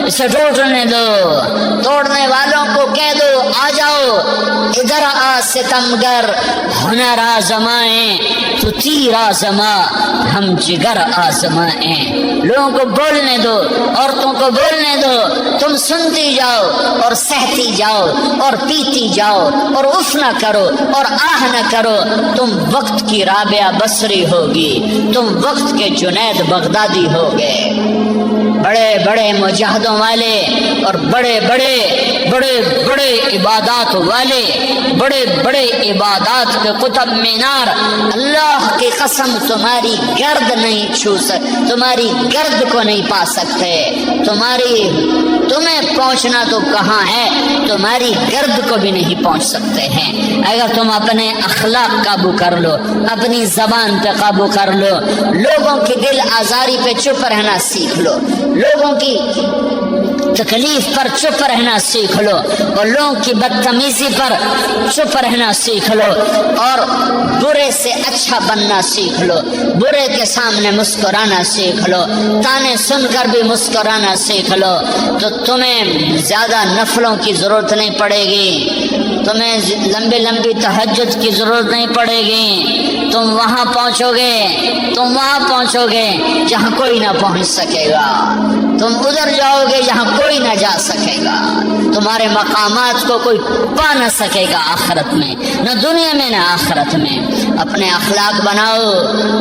اسے ٹوٹنے دو، توڑنے والوں کو کہہ دو آ جاؤ ادھر آ ستمگر، ہنر آزمائیں تو تیر آزما، ہم جگر آزمائیں۔ لوگوں کو بولنے دو، عورتوں کو بولنے دو، تم سنتی جاؤ اور سہتی جاؤ اور پیتی جاؤ اور اف نہ کرو اور آہ نہ کرو۔ تم وقت کی رابعہ بصری ہوگی، تم وقت کے جنید بغدادی ہوگے۔ بڑے بڑے مجاہدوں والے اور بڑے بڑے بڑے بڑے عبادات والے، بڑے بڑے عبادات کے قطب مینار، اللہ کی قسم تمہاری گرد نہیں چھو سکتے، تمہاری گرد کو نہیں پا سکتے۔ تمہیں پہنچنا تو کہاں ہے، تمہاری گرد کو بھی نہیں پہنچ سکتے ہیں۔ اگر تم اپنے اخلاق قابو کر لو، اپنی زبان پہ قابو کر لو، لوگوں کی دل آزاری پہ چپ رہنا سیکھ لو، لوگوں کی تکلیف پر چپ رہنا سیکھ لو، اور لوگوں کی بدتمیزی پر چپ رہنا سیکھ لو، اور برے سے اچھا بننا سیکھ لو، برے کے سامنے مسکرانا سیکھ لو، تانے سن کر بھی مسکرانا سیکھ لو، تو تمہیں زیادہ نفلوں کی ضرورت نہیں پڑے گی، تمہیں لمبی لمبی تہجد کی ضرورت نہیں پڑے گی۔ تم وہاں پہنچو گے، تم وہاں پہنچو گے جہاں کوئی نہ پہنچ سکے گا، تم ادھر جاؤ گے جہاں کوئی نہ جا سکے گا، تمہارے مقامات کو کوئی پا نہ سکے گا آخرت میں، نہ دنیا میں نہ آخرت میں۔ اپنے اخلاق بناؤ،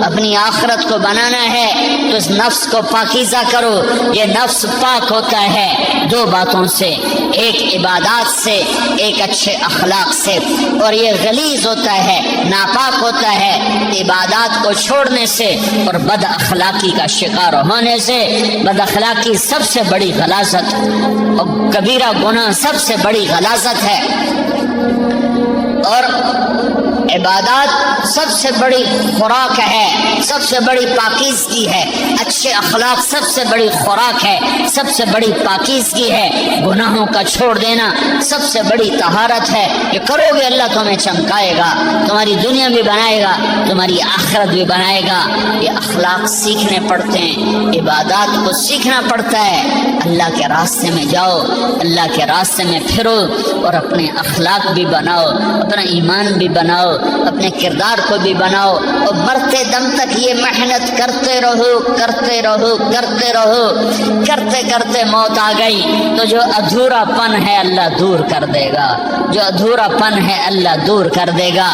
اپنی آخرت کو بنانا ہے تو اس نفس کو پاکیزہ کرو۔ یہ نفس پاک ہوتا ہے دو باتوں سے، ایک عبادات سے، ایک اچھے اخلاق سے، اور یہ غلیظ ہوتا ہے، ناپاک ہوتا ہے عبادات کو چھوڑنے سے اور بد اخلاقی کا شکار ہونے سے۔ بد اخلاقی سب سے بڑی غلاظت اور کبیرہ گناہ سب سے بڑی غلاظت ہے، اور عبادات سب سے بڑی خوراک ہے، سب سے بڑی پاکیزگی ہے، اچھے اخلاق سب سے بڑی خوراک ہے، سب سے بڑی پاکیزگی ہے، گناہوں کا چھوڑ دینا سب سے بڑی طہارت ہے۔ یہ کرو گے اللہ تمہیں چمکائے گا، تمہاری دنیا بھی بنائے گا، تمہاری آخرت بھی بنائے گا۔ یہ اخلاق سیکھنے پڑتے ہیں، عبادات کو سیکھنا پڑتا ہے۔ اللہ کے راستے میں جاؤ، اللہ کے راستے میں پھرو اور اپنے اخلاق بھی بناؤ، اپنا ایمان بھی بناؤ، اپنے کردار کو بھی بناؤ، اور مرتے دم تک یہ محنت کرتے رہو کرتے رہو کرتے رہو۔ کرتے کرتے موت آ گئی تو جو ادھورا پن ہے اللہ دور کر دے گا، جو ادھورا پن ہے اللہ دور کر دے گا۔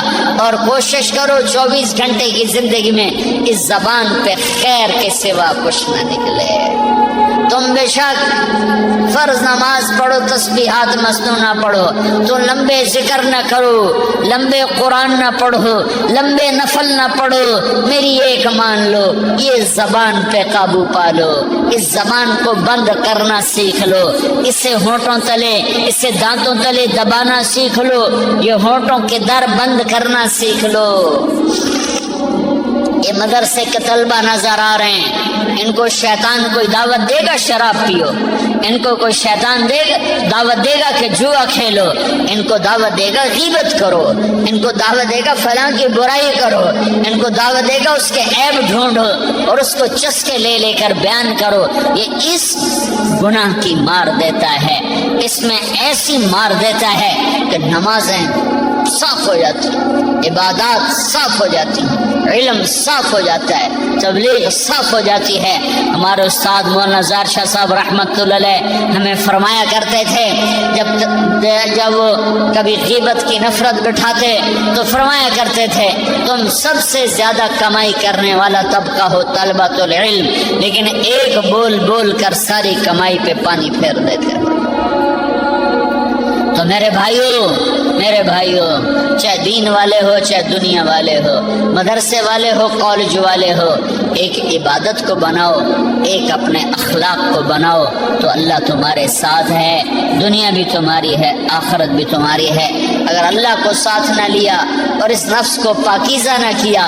اور کوشش کرو 24 گھنٹے کی زندگی میں اس زبان پہ خیر کے سوا کچھ نہ نکلے۔ تم بے شک فرض نماز پڑھو، تسبیحات مسنون نہ پڑھو، تو لمبے ذکر نہ کرو، لمبے قرآن نہ پڑھو، لمبے نفل نہ پڑھو، میری ایک مان لو، یہ زبان پہ قابو پالو، اس زبان کو بند کرنا سیکھ لو، اسے ہونٹوں تلے، اسے دانتوں تلے دبانا سیکھ لو، یہ ہونٹوں کے در بند کرنا سیکھ لو۔ یہ مدرسے کے طلبہ نظر آ رہے ہیں، ان کو شیطان کوئی دعوت دے گا شراب پیو، ان کو کوئی شیطان دعوت دے گا کہ جوا کھیلو، ان کو دعوت دے گا غیبت کرو، ان کو دعوت دے گا فلاں کی برائی کرو، ان کو دعوت دے گا اس کے عیب ڈھونڈو اور اس کو چسکے لے لے کر بیان کرو۔ یہ اس گناہ کی مار دیتا ہے، اس میں ایسی مار دیتا ہے کہ نمازیں صاف ہو جاتی ہیں، عبادات صاف ہو جاتی ہیں، علم صاف ہو جاتا ہے، تبلیغ صاف ہو جاتی ہے۔ ہمارے استاد مولانا زار شاہ صاحب رحمۃ اللہ علیہ ہمیں فرمایا کرتے تھے، جب وہ کبھی غیبت کی نفرت بٹھاتے تو فرمایا کرتے تھے تم سب سے زیادہ کمائی کرنے والا طبقہ ہو طلبۃ العلم، لیکن ایک بول بول کر ساری کمائی پہ پانی پھیر دیتے۔ تو میرے بھائیوں چاہے دین والے ہو چاہے دنیا والے ہو، مدرسے والے ہو کالج والے ہو، ایک عبادت کو بناؤ، ایک اپنے اخلاق کو بناؤ تو اللہ تمہارے ساتھ ہے، دنیا بھی تمہاری ہے، آخرت بھی تمہاری ہے۔ اگر اللہ کو ساتھ نہ لیا اور اس نفس کو پاکیزہ نہ کیا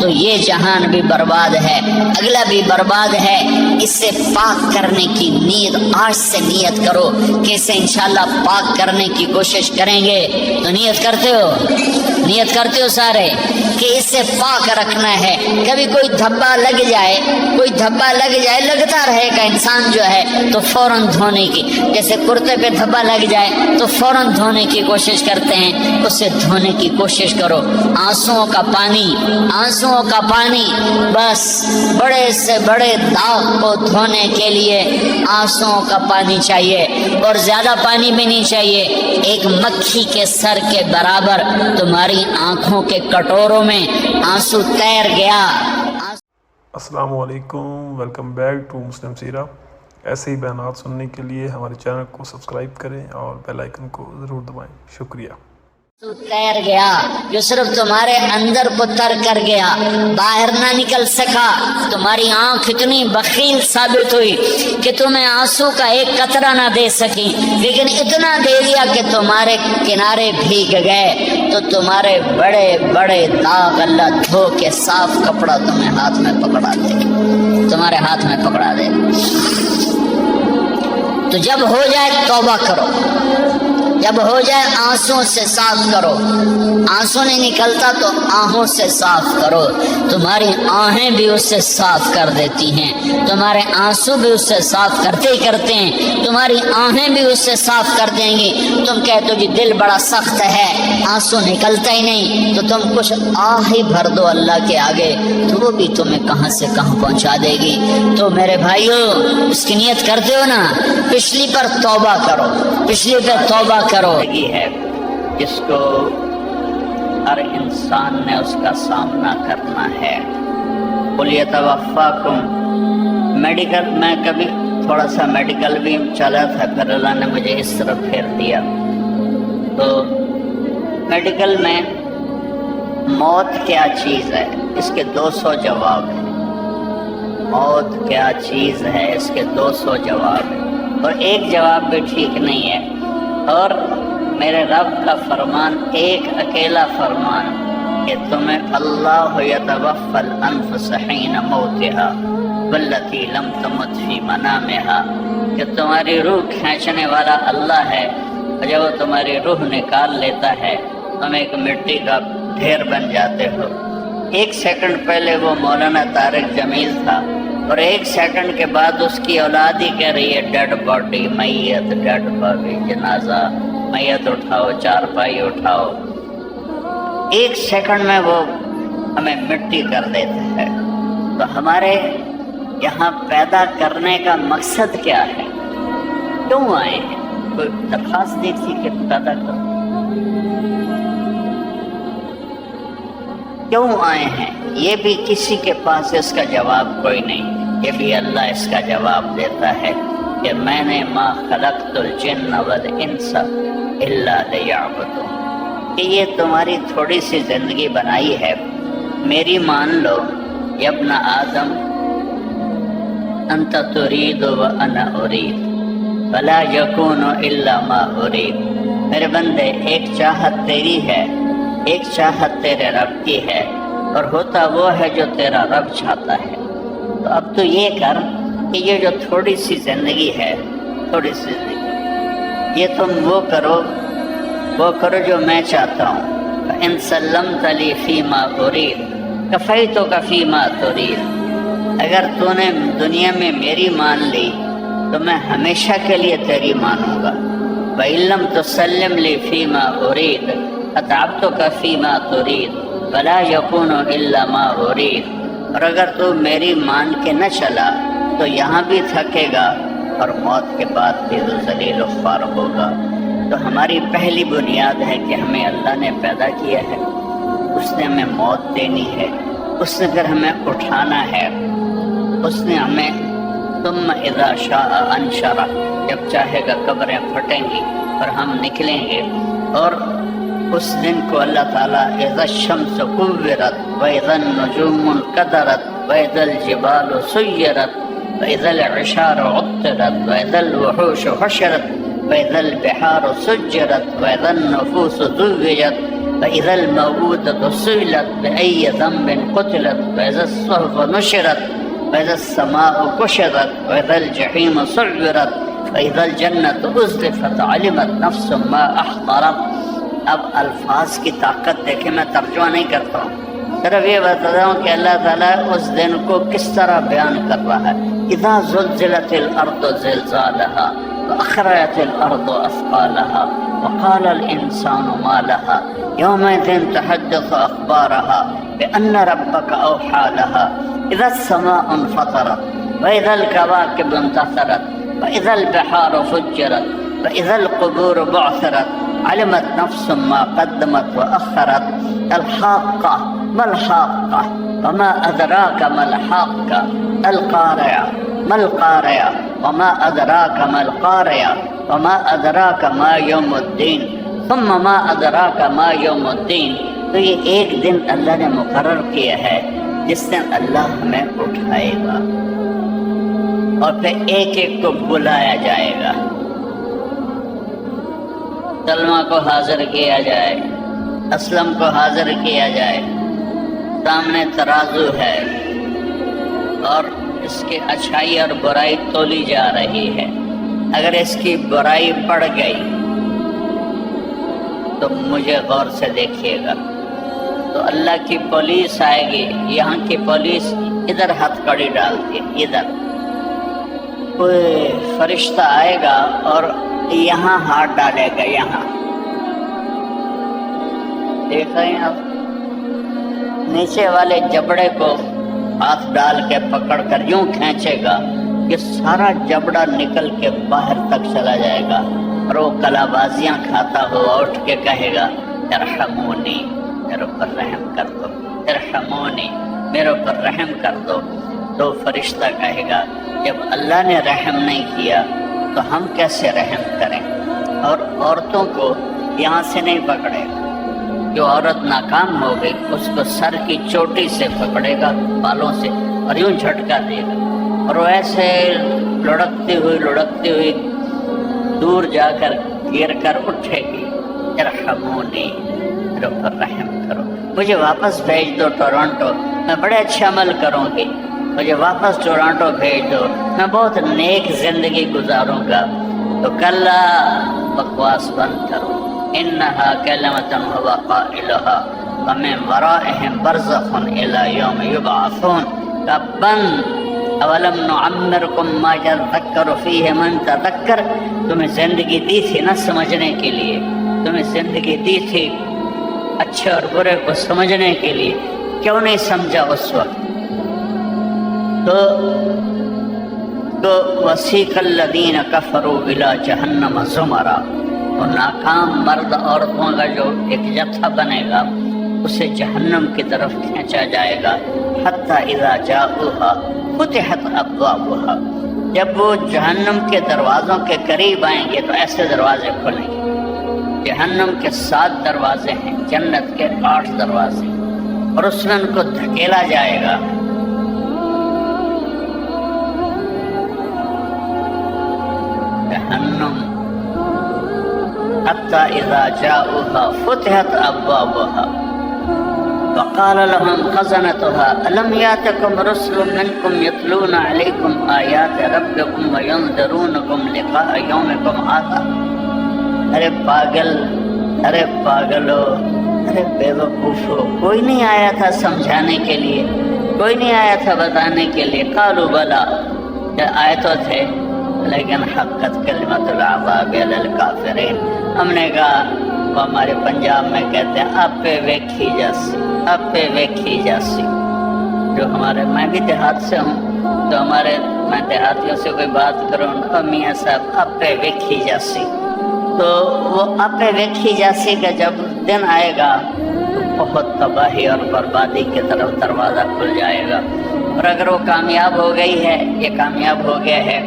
تو یہ جہان بھی برباد ہے، اگلا بھی برباد ہے۔ اسے پاک کرنے کی نیت آج سے نیت کرو کہ اسے انشاءاللہ پاک کرنے کی کوشش کریں گے۔ تو نیت کرتے ہو سارے کہ اسے پاک رکھنا ہے۔ کبھی کوئی دھبا لگ جائے لگتا رہے گا انسان جو ہے تو فوراً دھونے کی، جیسے کرتے پہ دھبا لگ جائے تو فوراً دھونے کی کوشش کرتے ہیں، اسے دھونے کی کوشش کرو۔ آنسوؤں کا پانی بس بڑے سے بڑے داغ کو دھونے کے لیے آنسوؤں کا پانی چاہیے، اور زیادہ پانی بھی نہیں چاہیے۔ ایک مکھی کے سر کے برابر تمہاری آنکھوں کے کٹوروں میں آنسو تیر گیا۔ السلام علیکم، ویلکم بیک ٹو مسلم سیرہ۔ ایسے ہی بیانات سننے کے لیے ہمارے چینل کو سبسکرائب کریں اور بیل آئیکن کو ضرور دبائیں۔ شکریہ۔ تو تیر گیا جو صرف تمہارے اندر کو تر کر گیا، باہر نہ نکل سکا۔ تمہاری آنکھ اتنی بخیل ثابت ہوئی کہ تمہیں آنسو کا ایک قطرہ نہ دے سکی، لیکن اتنا دے دیا کہ تمہارے کنارے بھیگ گئے۔ تو تمہارے بڑے بڑے داغ اللہ دھو کے صاف کپڑا تمہیں ہاتھ میں پکڑا دے، تمہارے ہاتھ میں پکڑا دے۔ تو جب ہو جائے توبہ کرو، جب ہو جائے آنسوں سے صاف کرو۔ آنسو نہیں نکلتا تو آہوں سے صاف کرو۔ تمہاری آہیں بھی اس سے صاف کر دیتی ہیں، تمہارے آنسو بھی اس سے صاف کرتے ہی کرتے ہیں، تمہاری آہیں بھی اس سے صاف کر دیں گی۔ تم کہتے ہو جی دل بڑا سخت ہے، آنسو نکلتا ہی نہیں، تو تم کچھ آہ ہی بھر دو اللہ کے آگے، تو وہ بھی تمہیں کہاں سے کہاں پہنچا دے گی۔ تو میرے بھائیو اس کی نیت کرتے ہو نا، پچھلی پر توبہ کرو، پچھلی پر توبہ کرو۔ ہے جس کو ہر انسان نے اس کا سامنا کرنا ہے۔ قل یتوفاکم، میڈیکل، میں کبھی تھوڑا سا میڈیکل بھی چلا تھا، پھر اللہ نے مجھے اس طرف پھیر دیا۔ تو میڈیکل میں موت کیا چیز ہے، اس کے 200 جواب ہیں۔ موت کیا چیز ہے، اس کے 200 جواب ہیں، اور ایک جواب بھی ٹھیک نہیں ہے۔ اور میرے رب کا فرمان ایک اکیلا فرمان، کہ تمہیں اللہ یتوفی الانفس حین موتہا واللتی لم تمت فی منامہا، کہ تمہاری روح کھینچنے والا اللہ ہے، اور جب وہ تمہاری روح نکال لیتا ہے تم ایک مٹی کا ڈھیر بن جاتے ہو۔ 1 سیکنڈ پہلے وہ مولانا طارق جمیل تھا، اور 1 سیکنڈ کے بعد اس کی اولاد ہی کہہ رہی ہے ڈیڈ باڈی، میت، ڈیڈ باڈی، جنازہ، میت اٹھاؤ، چارپائی اٹھاؤ۔ 1 سیکنڈ میں وہ ہمیں مٹی کر دیتا ہے۔ تو ہمارے یہاں پیدا کرنے کا مقصد کیا ہے؟ کیوں آئے ہیں؟ کوئی درخواست دی تھی کہ پیدا کرو؟ کیوں آئے ہیں؟ یہ بھی کسی کے پاس اس کا جواب کوئی نہیں، یہ بھی اللہ اس کا جواب دیتا ہے کہ میں نے ما خلقت الجن والانس الا لیعبدون، کہ یہ تمہاری تھوڑی سی زندگی بنائی ہے، میری مان لو یا ابن آدم انت ترید وانا ارید فلا یکون الا ما ارید، میرے بندے ایک چاہت تیری ہے، ایک چاہت تیرے رب کی ہے، اور ہوتا وہ ہے جو تیرا رب چاہتا ہے۔ تو اب تو یہ کر کہ یہ جو تھوڑی سی زندگی ہے، تھوڑی سی زندگی، یہ تم وہ کرو جو میں چاہتا ہوں۔ فَإِن سَلَّمْتَ لِي فِي مَا أُرِيدُ كَفَيْتُكَ فِي مَا تُرِيدُ، اگر تو نے دنیا میں میری مان لی تو میں ہمیشہ کے لیے تیری مانوں گا۔ وَإِن لَّمْ تُسَلِّمْ لِي فِي مَا أُرِيدُ أَتْعَبْتُكَ فِي مَا تُرِيدُ فَلَا يَكُونُ إِلَّا مَا أُرِيدُ، اور اگر تو میری مان کے نہ چلا تو یہاں بھی تھکے گا اور موت کے بعد بھی ذلیل و خوار ہوگا۔ تو ہماری پہلی بنیاد ہے کہ ہمیں اللہ نے پیدا کیا ہے، اس نے ہمیں موت دینی ہے، اس نے پھر ہمیں اٹھانا ہے، اس نے ہمیں ثم اذا شاء انشر، جب چاہے گا قبریں پھٹیں گی اور ہم نکلیں گے۔ اور اس دن کو اللہ تعالیٰ اذا الشمس کورت واذا النجوم انکدرت واذا الجبال سیرت واذا العشار عطرت واذا الوحوش حشرت واذا البحار سجرت واذا النفوس زوجت واذا الموءودة سئلت بأي ذنب قتلت واذا الصحف نشرت واذا السماء كشطت واذا الجحيم سعرت واذا الجنة أزلفت علمت نفس ما أحضرت۔ اب الفاظ کی طاقت دیکھیں، میں ترجمہ نہیں کرتا ہوں، صرف یہ بتاتا ہوں کہ اللہ تعالیٰ اس دن کو کس طرح بیان کر رہا ہے۔ اذا زلزلت الارض زلزالها واخرجت الارض اثقالها وقال الانسان ما لها يومئذ تحدث اخبارها بان ربك اوحى لها اذا السماء انفطرت واذا الكواكب انتثرت واذا البحار فجرت واذا القبور بعثرت علمت نفس ما قدمت واخرت الحاقة ما الحاقة وما ادراك ما الحاقة القارعة ما القارعة وما ادراك ما القارعة وما ادراك ما يوم الدين ثم ما ادراك ما يوم الدين۔ تو یہ ایک دن اللہ نے مقرر کیا ہے جس دن اللہ ہمیں اٹھائے گا اور پھر ایک ایک کو بلایا جائے گا۔ سلمہ کو حاضر کیا جائے، اسلم کو حاضر کیا جائے، سامنے ترازو ہے اور اس کی اچھائی اور برائی تولی جا رہی ہے۔ اگر اس کی برائی بڑھ گئی تو مجھے غور سے دیکھیے گا، تو اللہ کی پولیس آئے گی، یہاں کی پولیس ادھر ہتھ کڑی ڈالتی ہے، ادھر کوئی فرشتہ آئے گا اور یہاں ہاتھ ڈالے گا، یہاں دیکھ رہے ہیں آپ، نیچے والے جبڑے کو ہاتھ ڈال کے پکڑ کر یوں کھینچے گا کہ سارا جبڑا نکل کے باہر تک چلا جائے گا، اور وہ کلا بازیاں کھاتا ہوا اٹھ کے کہے گا ارحمونی، میرے اوپر رحم کر دو، ارحمونی، میرے اوپر رحم کر دو۔ تو فرشتہ کہے گا جب اللہ نے رحم نہیں کیا تو ہم کیسے رحم کریں؟ اور عورتوں کو یہاں سے نہیں پکڑے گا، جو عورت ناکام ہو گئی اس کو سر کی چوٹی سے پکڑے گا، بالوں سے، اور یوں جھٹکا دے گا، اور وہ ایسے لڑکتی ہوئی دور جا کر گر کر اٹھے گی، ارحمونی، میرے اوپر رحم کرو، مجھے واپس بھیج دو ٹورانٹو، میں بڑے اچھے عمل کروں گی، مجھے واپس ٹورانٹو بھیج دو، میں بہت نیک زندگی گزاروں گا۔ تو کلا، بکواس بند کرو، انہا کلمۃ هو قائلها ومن ورائهم برزخ الی یوم یبعثون۔ کا بند، اولم نعمرکم ما یذکر فیہ من تذکر، تمہیں زندگی دی تھی نا سمجھنے کے لیے، تمہیں زندگی دی تھی اچھے اور برے کو سمجھنے کے لیے، کیوں نہیں سمجھا اس وقت؟ تو وسیق الذین کفروا الی جہنم زمرا، وہ ناکام مرد عورتوں کا جو ایک جتھا بنے گا اسے جہنم کی طرف کھینچا جائے گا، حتی اذا جاؤہا فتحت ابوابہا، جب وہ جہنم کے دروازوں کے قریب آئیں گے تو ایسے دروازے کھلیں گے۔ جہنم کے 7 دروازے ہیں، جنت کے 8 دروازے، اور اس میں ان کو دھکیلا جائے گا۔ جہنم حتی اذا جاؤہا فتحت ابوابہا وقال لهم خزنتها ألم يأتكم رسل منكم يتلون عليكم آيات ربكم وينذرونكم لقاء يومكم هذا۔ ارے پاگل، ارے پاگلو، ارے بے وقوفو، کوئی نہیں آیا تھا سمجھانے کے لیے، کوئی نہیں آیا تھا بتانے کے لیے۔ قالوا بلا، آئے تو تھے لیکن حقت کلمت العذاب علی الکافرین، ہم نے کہا، وہ ہمارے پنجاب میں کہتے ہیں آپ پہ ویکھی جاسی، آپ پہ ویکھی جاسی۔ جو ہمارے، میں بھی دیہات سے ہوں تو میں دیہاتیوں سے کوئی بات کروں تو میاں صاحب آپ پہ ویکھی جاسی، تو وہ آپ پہ ویکھی جاسی کا جب دن آئے گا تو بہت تباہی اور بربادی کی طرف دروازہ کھل جائے گا۔ اور اگر وہ کامیاب ہو گئی ہے، یہ کامیاب ہو گیا ہے،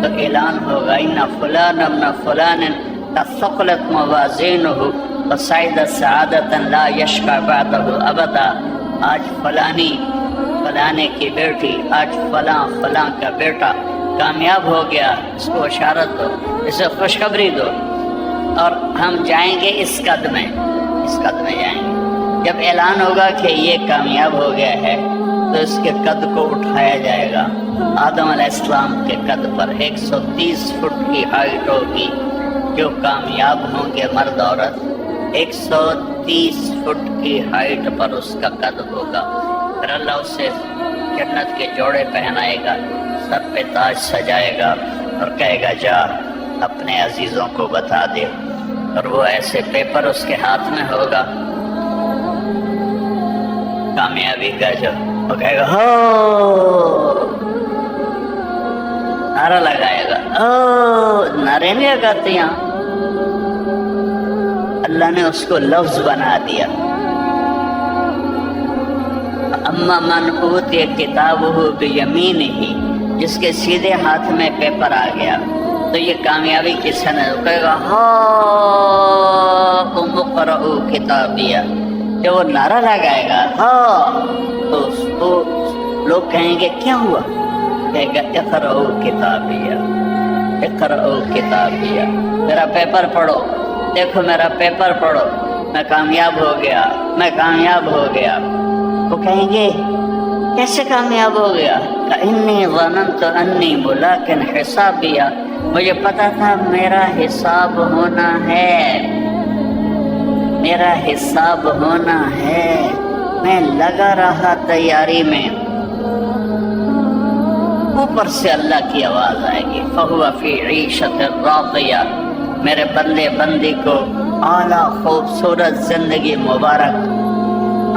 تو اعلان ہوگا ان فلان ابن فلان ثقلت موازینہ وصعد سعادۃ لا یشقی بعدہ ابدا۔ آج فلانے کی بیٹی، آج فلاں کا بیٹا کامیاب ہو گیا، اس کو اشارت دو، اسے خوشخبری دو، اور ہم جائیں گے اس قد میں جائیں گے۔ جب اعلان ہوگا کہ یہ کامیاب ہو گیا ہے تو اس کے قد کو اٹھایا جائے گا آدم علیہ السلام کے قد پر۔ 130 فٹ کی ہائٹ ہوگی، جو کامیاب ہوں گے مرد عورت 130 فٹ کی ہائٹ پر اس کا قد ہوگا۔ پھر اللہ اسے جنت کے جوڑے پہنائے گا، سر پہ تاج سجائے گا اور کہے گا جا اپنے عزیزوں کو بتا دے، اور وہ ایسے پیپر اس کے ہاتھ میں ہوگا کامیابی کا، جو وہ کہے گا ہو، نعرہ لگائے گا، نعرے نہیں لگاتے یہاں، اللہ نے اس کو لفظ بنا دیا۔ اما من اوتی کتابہ بیمینہ، جس کے سیدھے ہاتھ میں پیپر آ گیا تو یہ کامیابی کی سند کہے گا ہاؤم اقرؤوا کتابیہ۔ جب وہ نعرہ لگائے گا ہاں تو اس کو لوگ کہیں گے کیا ہوا؟ کہے گا اقرؤوا کتابیہ، اقرؤوا کتابیہ، میرا پیپر پڑھو، دیکھو میرا پیپر پڑھو، میں کامیاب ہو گیا، میں کامیاب ہو گیا۔ وہ کہیں گے کیسے کامیاب ہو گیا؟ انی ظننت انی ملاق حسابیہ، مجھے پتا تھا میرا حساب ہونا ہے، میرا حساب ہونا ہے، میں لگا رہا تیاری میں۔ اوپر سے اللہ کی آواز آئے گی فَهُوَ فِي عِيشَةٍ رَاضِيَةٍ، میرے بندے بندی کو اعلیٰ خوبصورت زندگی مبارک۔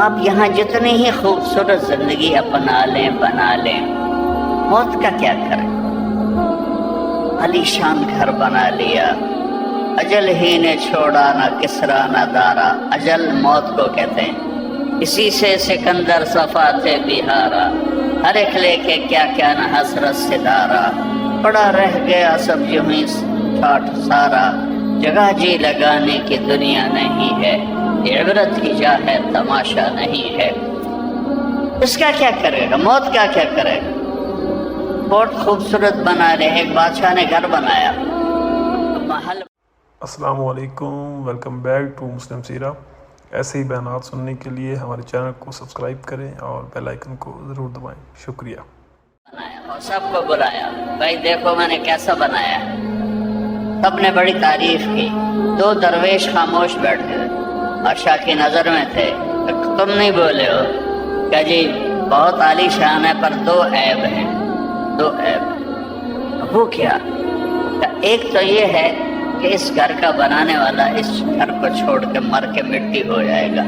آپ یہاں جتنی ہی خوبصورت زندگی اپنا لیں بنا لیں، موت کا کیا کریں؟ علی شان گھر بنا لیا، اجل ہی نے چھوڑا نہ کسرا نہ دارا، اجل موت کو کہتے ہیں، اسی سے سکندر صفا تھے بہارا، ہر ایک لے کے کیا کیا نہ حسرت سے دارا، پڑا رہ گیا سب یوں ہی ٹھاٹھ سارا، جگہ جی لگانے کی دنیا نہیں ہے، یہ عبرت کی جا ہے تماشا نہیں ہے۔ اس کا کیا کرے گا؟ موت کا کیا کرے گا؟ بہت خوبصورت بنا رہے، ایک بادشاہ نے گھر بنایا محل۔ السلام علیکم، ویلکم بیک ٹو مسلم سیرہ۔ ایسے ہی بیانات سننے کے لیے ہمارے چینل کو سبسکرائب کریں اور بیل آئیکن کو ضرور دبائیں. شکریہ. اور سب کو بلایا، بھائی دیکھو میں نے کیسا بنایا. سب نے بڑی تعریف کی. 2 درویش خاموش بیٹھے بادشاہ کی نظر میں تھے. تم نہیں بولے ہو کہ جی بہت عالی شان ہے پر 2 عیب ہیں. 2 عیب وہ کیا؟ ایک تو یہ ہے کہ اس گھر کا بنانے والا اس گھر کو چھوڑ کے مر کے مٹی ہو جائے گا.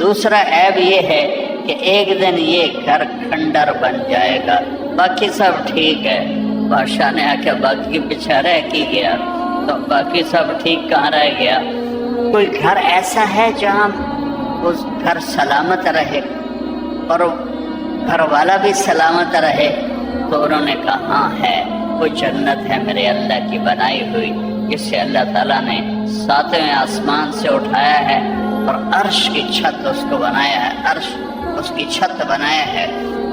دوسرا عیب یہ ہے کہ ایک دن یہ گھر کھنڈر بن جائے گا. باقی سب ٹھیک ہے. بادشاہ نے آ کے باقی پیچھے رہ کی گیا تو باقی سب ٹھیک کہاں رہ گیا؟ کوئی گھر ایسا ہے جہاں اس گھر سلامت رہے اور گھر والا بھی سلامت رہے؟ تو انہوں نے کہا ہاں ہے، وہ جنت ہے میرے اللہ کی بنائی ہوئی، جس سے اللہ تعالیٰ نے 7ویں آسمان سے اٹھایا ہے اور عرش کی چھت اس کو بنایا ہے. عرش اس کی چھت بنایا ہے.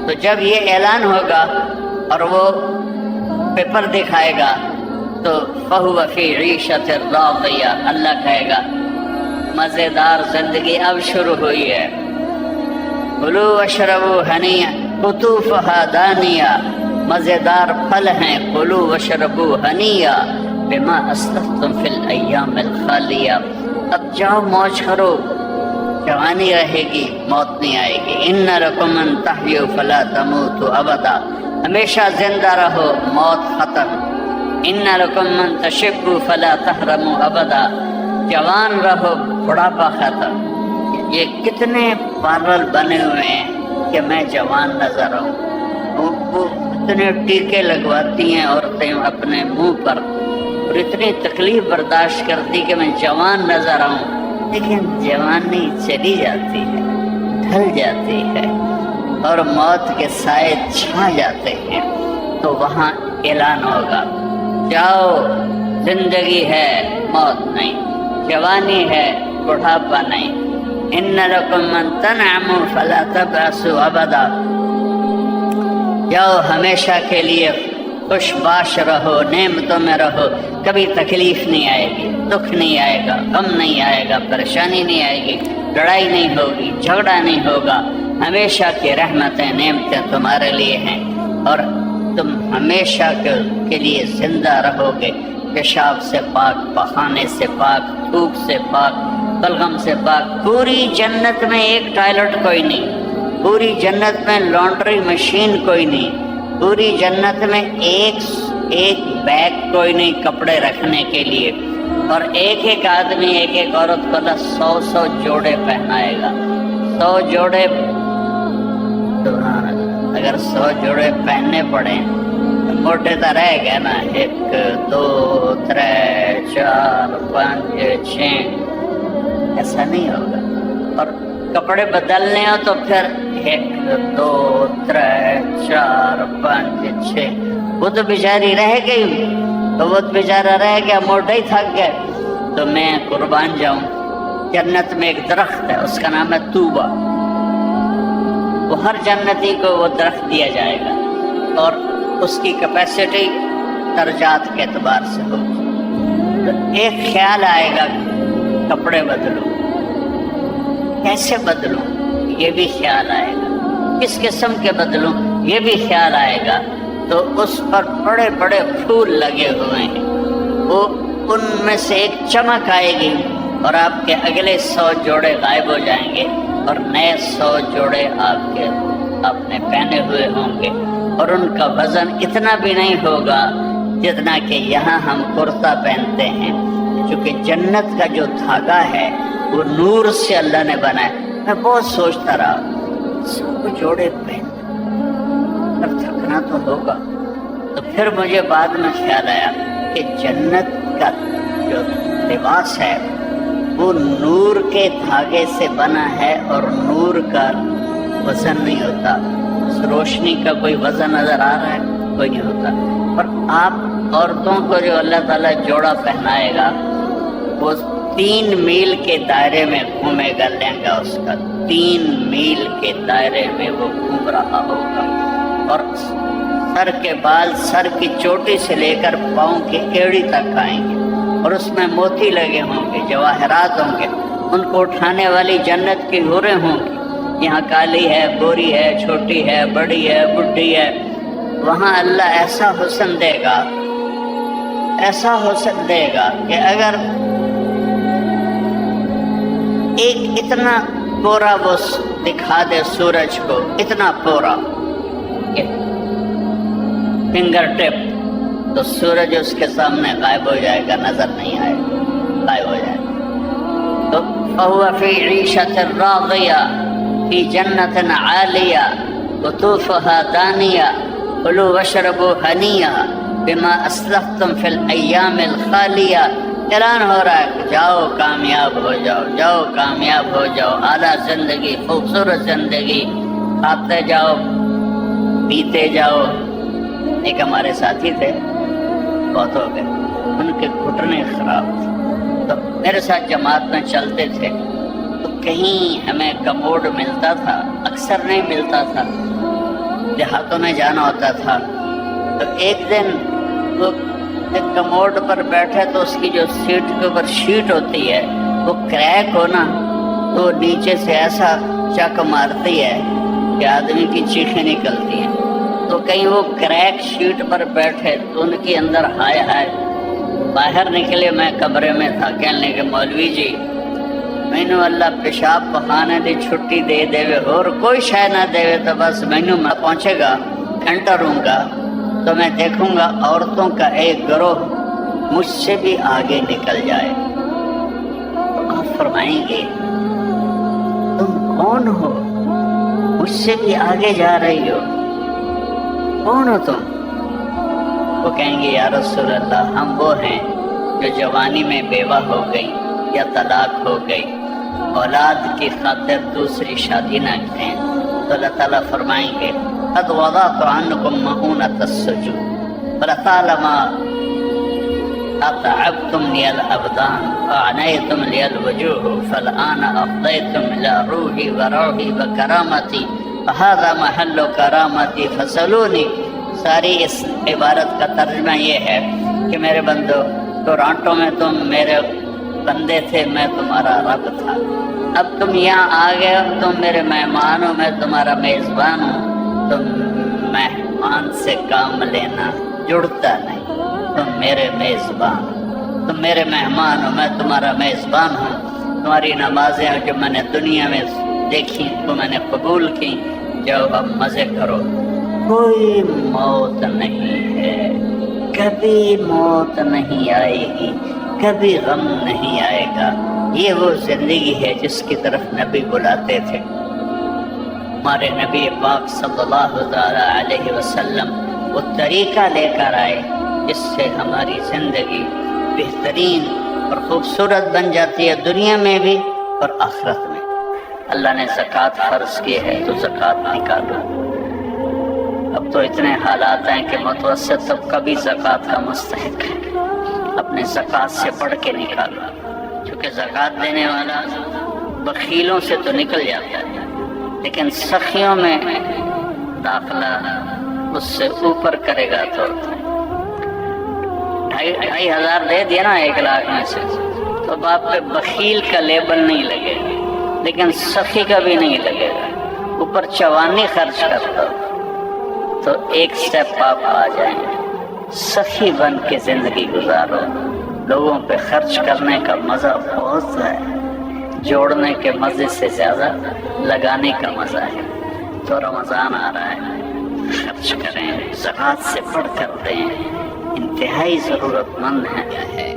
تو جب یہ اعلان ہوگا اور وہ پیپر دکھائے گا تو فَهُوَ فِي عِيشَةٍ رَاضِيَةٍ، اللہ کہے گا مزیدار زندگی اب شروع ہوئی ہے. کُلُوا وَاشْرَبُوا هَنِيًّا قُطُوفُهَا دَانِيَةٌ، مزیدار پھل ہیں. کُلُوا وَاشْرَبُوا هَنِيًّا بِمَا أَسْلَفْتُمْ فِي الْأَيَّامِ الْخَالِيَةِ، اب جاؤ موج کرو، جوانی رہے گی، موت نہیں آئے گی. إِنَّ لَكُمْ أَن تَحْيُوا فَلَا تَمُوتُوا أَبَدًا، ہمیشہ زندہ رہو، موت ختم. إِنَّ لَكُمْ أَن تَشِبُّوا فَلَا تَحْرَمُوا أَبَدًا، جوان رہو، بڑھاپا ختم. یہ کتنے پارل بنے ہوئے ہیں کہ میں جوان نظر آؤں. وہ اتنے ٹیکے لگواتی ہیں عورتیں اپنے منہ پر اور اتنی تکلیف برداشت کرتی کہ میں جوان نظر آؤں، لیکن جوانی چلی جاتی ہے، ڈھل جاتی ہے اور موت کے سائے چھا جاتے ہیں. تو وہاں اعلان ہوگا جاؤ، زندگی ہے موت نہیں، جوانی ہے بڑھاپا نہیں. إِنَّ لَكُمْ أَن تَنْعَمُوا فَلَا تَبْعَثُوا أَبَدًا، جاؤ ہمیشہ کے لیے خوش باش رہو، نعمتوں میں رہو، کبھی تکلیف نہیں آئے گی، دکھ نہیں آئے گا، غم نہیں آئے گا، پریشانی نہیں آئے گی، لڑائی نہیں ہوگی، جھگڑا نہیں ہوگا. ہمیشہ کی رحمتیں نعمتیں تمہارے لیے ہیں اور تم ہمیشہ کے لیے زندہ رہو گے. پیشاب سے پاک، پخانے سے پاک، تھوک سے پاک، بلغم سے پاک. پوری جنت میں ایک ٹوائلٹ کوئی نہیں، پوری جنت میں لانڈری مشین کوئی نہیں، پوری جنت میں ایک بیگ کوئی نہیں کپڑے رکھنے کے لیے. اور ایک آدمی ایک عورت کو 100 جوڑے پہنائے گا. 100 جوڑے، اگر 100 جوڑے پہننے پڑے موٹے تو رہ گئے نا، 1 2 3 4 5 6، ایسا نہیں ہوگا. اور کپڑے بدلنے ہو تو پھر 1 2 3 4 5 6. وہ تو بیچاری رہ گئی، تو وہ بیچارہ رہ گیا، موٹا ہی تھک گئے. تو میں قربان جاؤں، جنت میں ایک درخت ہے، اس کا نام ہے طوبہ. وہ ہر جنتی کو وہ درخت دیا جائے گا اور اس کی کیپیسٹی درجات کے اعتبار سے ہوگی. تو ایک خیال آئے گا کپڑے بدلوں، کیسے بدلوں، یہ بھی خیال آئے گا. کس قسم کے بدلوں، یہ بھی خیال آئے گا. تو اس پر بڑے بڑے پھول لگے ہوئے ہیں، وہ ان میں سے ایک چمک آئے گی اور آپ کے اگلے 100 جوڑے غائب ہو جائیں گے اور نئے 100 جوڑے آپ نے پہنے ہوئے ہوں گے. اور ان کا وزن اتنا بھی نہیں ہوگا جتنا کہ یہاں ہم کرتا پہنتے ہیں، کیونکہ جنت کا جو دھاگا ہے وہ نور سے اللہ نے بنایا. میں بہت سوچتا رہا، 100 جوڑے پہن کر تھکنا تو ہوگا. تو پھر مجھے بعد میں خیال آیا کہ جنت کا جو لباس ہے وہ نور کے دھاگے سے بنا ہے اور نور کا وزن نہیں ہوتا. اس روشنی کا کوئی وزن نظر آ رہا ہے؟ کوئی نہیں ہوتا. اور آپ عورتوں کو جو اللہ تعالیٰ جوڑا پہنائے گا وہ 3 میل کے دائرے میں گھومے گا. لہنگا اس کا 3 میل کے دائرے میں وہ گھوم رہا ہوگا. اور سر کے بال سر کی چوٹی سے لے کر پاؤں کی ایڑی تک آئیں گے اور اس میں موتی لگے ہوں گے، جواہرات ہوں گے. ان کو اٹھانے والی جنت کی حوریں ہوں گی، یہاں کالی ہے، گوری ہے، چھوٹی ہے، بڑی ہے، بڈھی ہے، وہاں اللہ ایسا حسن دے گا، ایسا حسن دے گا کہ اگر ایک اتنا پورا وہ دکھا دے سورج کو، اتنا پورا فنگر ٹپ، تو سورج اس کے سامنے غائب ہو جائے گا، نظر نہیں آئے گا، غائب ہو جائے گا۔ تو فَهُوَ فِي عِيشَةٍ رَاضِيَةٍ فِي جَنَّةٍ عَالِيَةٍ قُطُوفُهَا دَانِيَةٌ كُلُوا وَاشْرَبُوا هَنِيًّا بِمَا أَسْلَفْتُمْ فِي الْأَيَّامِ الْخَالِيَةِ۔ اعلان ہو رہا ہے، جاؤ کامیاب ہو جاؤ، جاؤ کامیاب ہو جاؤ، اعلیٰ زندگی، خوبصورت زندگی، کھاتے جاؤ، پیتے جاؤ۔ ایک ہمارے ساتھی تھے، بہت ہو گئے، ان کے گھٹنے خراب تھے، تو میرے ساتھ جماعت میں چلتے تھے، تو کہیں ہمیں کموڈ ملتا تھا، اکثر نہیں ملتا تھا، دیہاتوں میں جانا ہوتا تھا۔ تو ایک دن وہ کموڈ پر بیٹھے تو اس کی جو سیٹ کے اوپر شیٹ ہوتی ہے وہ کریک ہونا، تو نیچے سے ایسا چک مارتی ہے کہ آدمی کی چیخیں نکلتی ہیں۔ تو کہیں وہ کریک شیٹ پر بیٹھے تو ان کے اندر ہائے ہائے، باہر نکلے، میں کمرے میں تھا، کہنے کہ مولوی جی مینو اللہ پیشاب پخانے دی چھٹی دے دے اور کوئی شے نہ دے تو بس مینو میں پہنچے گا، انٹر ہوں گا تو میں دیکھوں گا عورتوں کا ایک گروہ مجھ سے بھی آگے نکل جائے۔ تو آپ فرمائیں گے تم کون ہو، مجھ سے بھی آگے جا رہی ہو، کون ہو تم؟ وہ کہیں گے یا رسول اللہ ہم وہ ہیں جو جوانی میں بیوہ ہو گئی یا طلاق ہو گئی، اولاد کی خاطر دوسری شادی نہ کریں۔ تو اللہ تعالیٰ فرمائیں گے قد وضعت عنکم مؤونۃ السجود فلطالما اتعبتم لی الابدان وعنیتم لی الوجوہ فالآن افضیتم الی روحی وروحی وکرامتی فہذا محل کرامتی فسلونی۔ ساری اس عبارت کا ترجمہ یہ ہے کہ میرے بندو، ٹورانٹو میں تم میرے بندے تھے، میں تمہارا رب تھا، اب تم یہاں آ گئے ہو، تم میرے مہمان ہو، میں تمہارا میزبان ہوں۔ تم مہمان سے کام لینا جڑتا نہیں، تم میرے میزبان ہو، تم میرے مہمان ہو، میں تمہارا میزبان ہوں۔ تمہاری نمازیں جو میں نے دنیا میں دیکھی تو میں نے قبول کی، جاؤ اب مزے کرو۔ کوئی موت نہیں ہے، کبھی موت نہیں آئے گی، کبھی غم نہیں آئے گا۔ یہ وہ زندگی ہے جس کی طرف نبی بلاتے تھے۔ ہمارے نبی پاک صلی اللہ تعالی علیہ وسلم وہ طریقہ لے کر آئے جس سے ہماری زندگی بہترین اور خوبصورت بن جاتی ہے، دنیا میں بھی اور آخرت میں۔ اللہ نے زکوٰۃ فرض کی ہے تو زکوٰۃ نکالو۔ اب تو اتنے حالات ہیں کہ متوسط طبقہ بھی زکوٰۃ کا مستحق ہے، اپنے زکوٰۃ سے پڑھ کے نکالو، کیونکہ زکوٰۃ دینے والا بخیلوں سے تو نکل جاتا ہے، لیکن سخیوں میں داخلہ اس سے اوپر کرے گا تو 2,500 دے دیا نا 1 لاکھ میں سے، تو باپ پہ بخیل کا لیبل نہیں لگے گا، لیکن سخی کا بھی نہیں لگے گا۔ اوپر چوانی خرچ کرتا تو ایک سٹیپ آپ آ جائیں گے، سخی بن کے زندگی گزارو۔ لوگوں پہ خرچ کرنے کا مزہ بہت ہے، جوڑنے کے مزے سے زیادہ لگانے کا مزہ ہے۔ تو رمضان آ رہا ہے، خرچ کریں، زکوٰۃ سے پڑھ کر دیں، انتہائی ضرورت مند ہے۔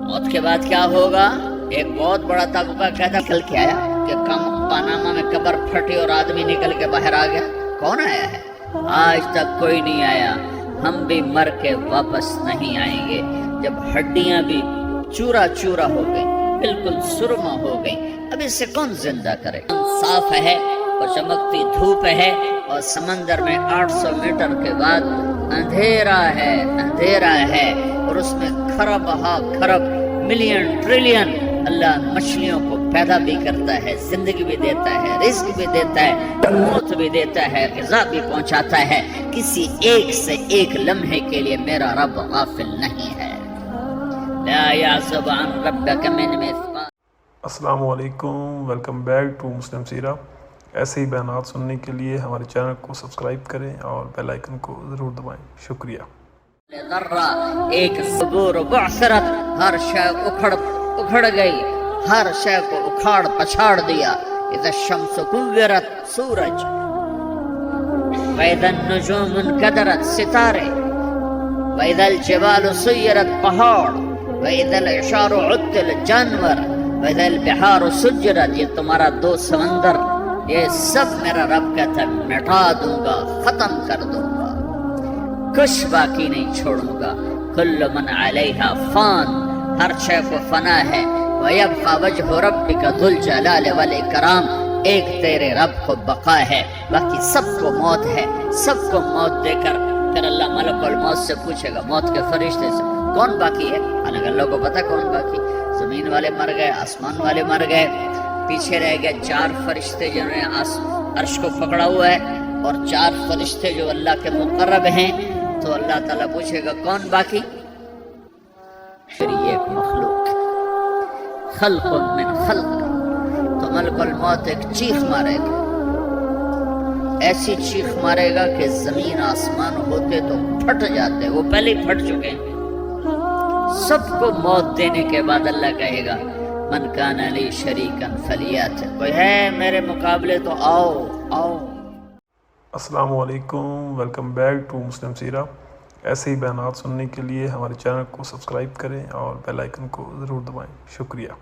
موت کے بعد کیا ہوگا؟ ایک بہت بڑا طبقہ کہتا نکل کے آیا کہ پاناما میں قبر پھٹی اور آدمی نکل کے باہر آ گیا۔ کون آیا ہے؟ آج تک کوئی نہیں آیا۔ ہم بھی مر کے واپس نہیں آئیں گے۔ جب ہڈیاں بھی چورا چورا ہو گئی، بالکل سرما ہو گئی، اب اس سے کون زندہ کرے؟ صاف ہے اور چمکتی دھوپ ہے، اور سمندر میں 800 میٹر کے بعد اندھیرا ہے، اندھیرا ہے، اور اس میں کھرب ہا کھرب ملین ٹریلین اللہ مچھلیوں کو پیدا بھی کرتا ہے، زندگی بھی دیتا ہے، رزق بھی دیتا ہے، موت بھی دیتا ہے، غذا بھی پہنچاتا ہے۔ کسی ایک سے ایک لمحے کے لیے میرا رب غافل نہیں ہے۔ لا يعزب عن ربك من مثقال السلام علیکم، ویلکم بیک ٹو مسلم سیرہ۔ ایسے ہی بیانات سننے کے لیے ہمارے چینل کو سبسکرائب کریں اور بیل آئیکن کو ضرور دبائیں۔ شکریہ۔ ذرہ ایک صبور و بعثرت، ہر شے اکھڑ گئی، ہر شے کو اکھاڑ پچھاڑ دیا۔ اذا الشمس کورت، سورج، واذا النجوم انکدرت، ستارے، واذا الجبال سیرت، پہاڑ، واذا العشار عطلت، جانور، واذا البحار سجرت، یہ تمہارا دو سمندر، یہ سب میرا رب کہتا ہے مٹا دوں گا، ختم کر دوں گا، کچھ باقی نہیں چھوڑوں گا۔ کل من علیہا فان، ہر شے کو فنا ہے۔ وَيَبْقَى وَجْهُ رَبِّكَ ذُو الْجَلَالِ وَالْإِكْرَامِ، ایک تیرے رب کو بقا ہے، باقی سب کو موت ہے۔ سب کو موت دے کر پھر اللہ ملک الموت سے پوچھے گا، موت کے فرشتے سے، کون باقی ہے؟ حالانکہ اللہ کو پتہ کون باقی۔ زمین والے مر گئے، آسمان والے مر گئے، پیچھے رہ گئے 4 فرشتے جنہوں نے عرش کو پکڑا ہوا ہے، اور 4 فرشتے جو اللہ کے مقرب ہیں۔ تو اللہ تعالیٰ پوچھے گا کون باقی؟ پھر یہ ایک مخلوق ہے، خلق من خلق، تو ملک الموت ایک چیخ مارے گا، ایسی چیخ مارے گا کہ زمین آسمان ہوتے تو پھٹ جاتے، وہ پہلے ہی پھٹ چکے ہیں۔ سب کو موت دینے کے بعد اللہ کہے گا من کان لی شریکن فلیات، کوئی ہے میرے مقابلے تو آؤ آؤ۔ السلام علیکم، ویلکم بیک ٹو مسلم سیرہ۔ ایسے ہی بیانات سننے کے لیے ہمارے چینل کو سبسکرائب کریں اور بیل آئیکن کو ضرور دبائیں۔ شکریہ۔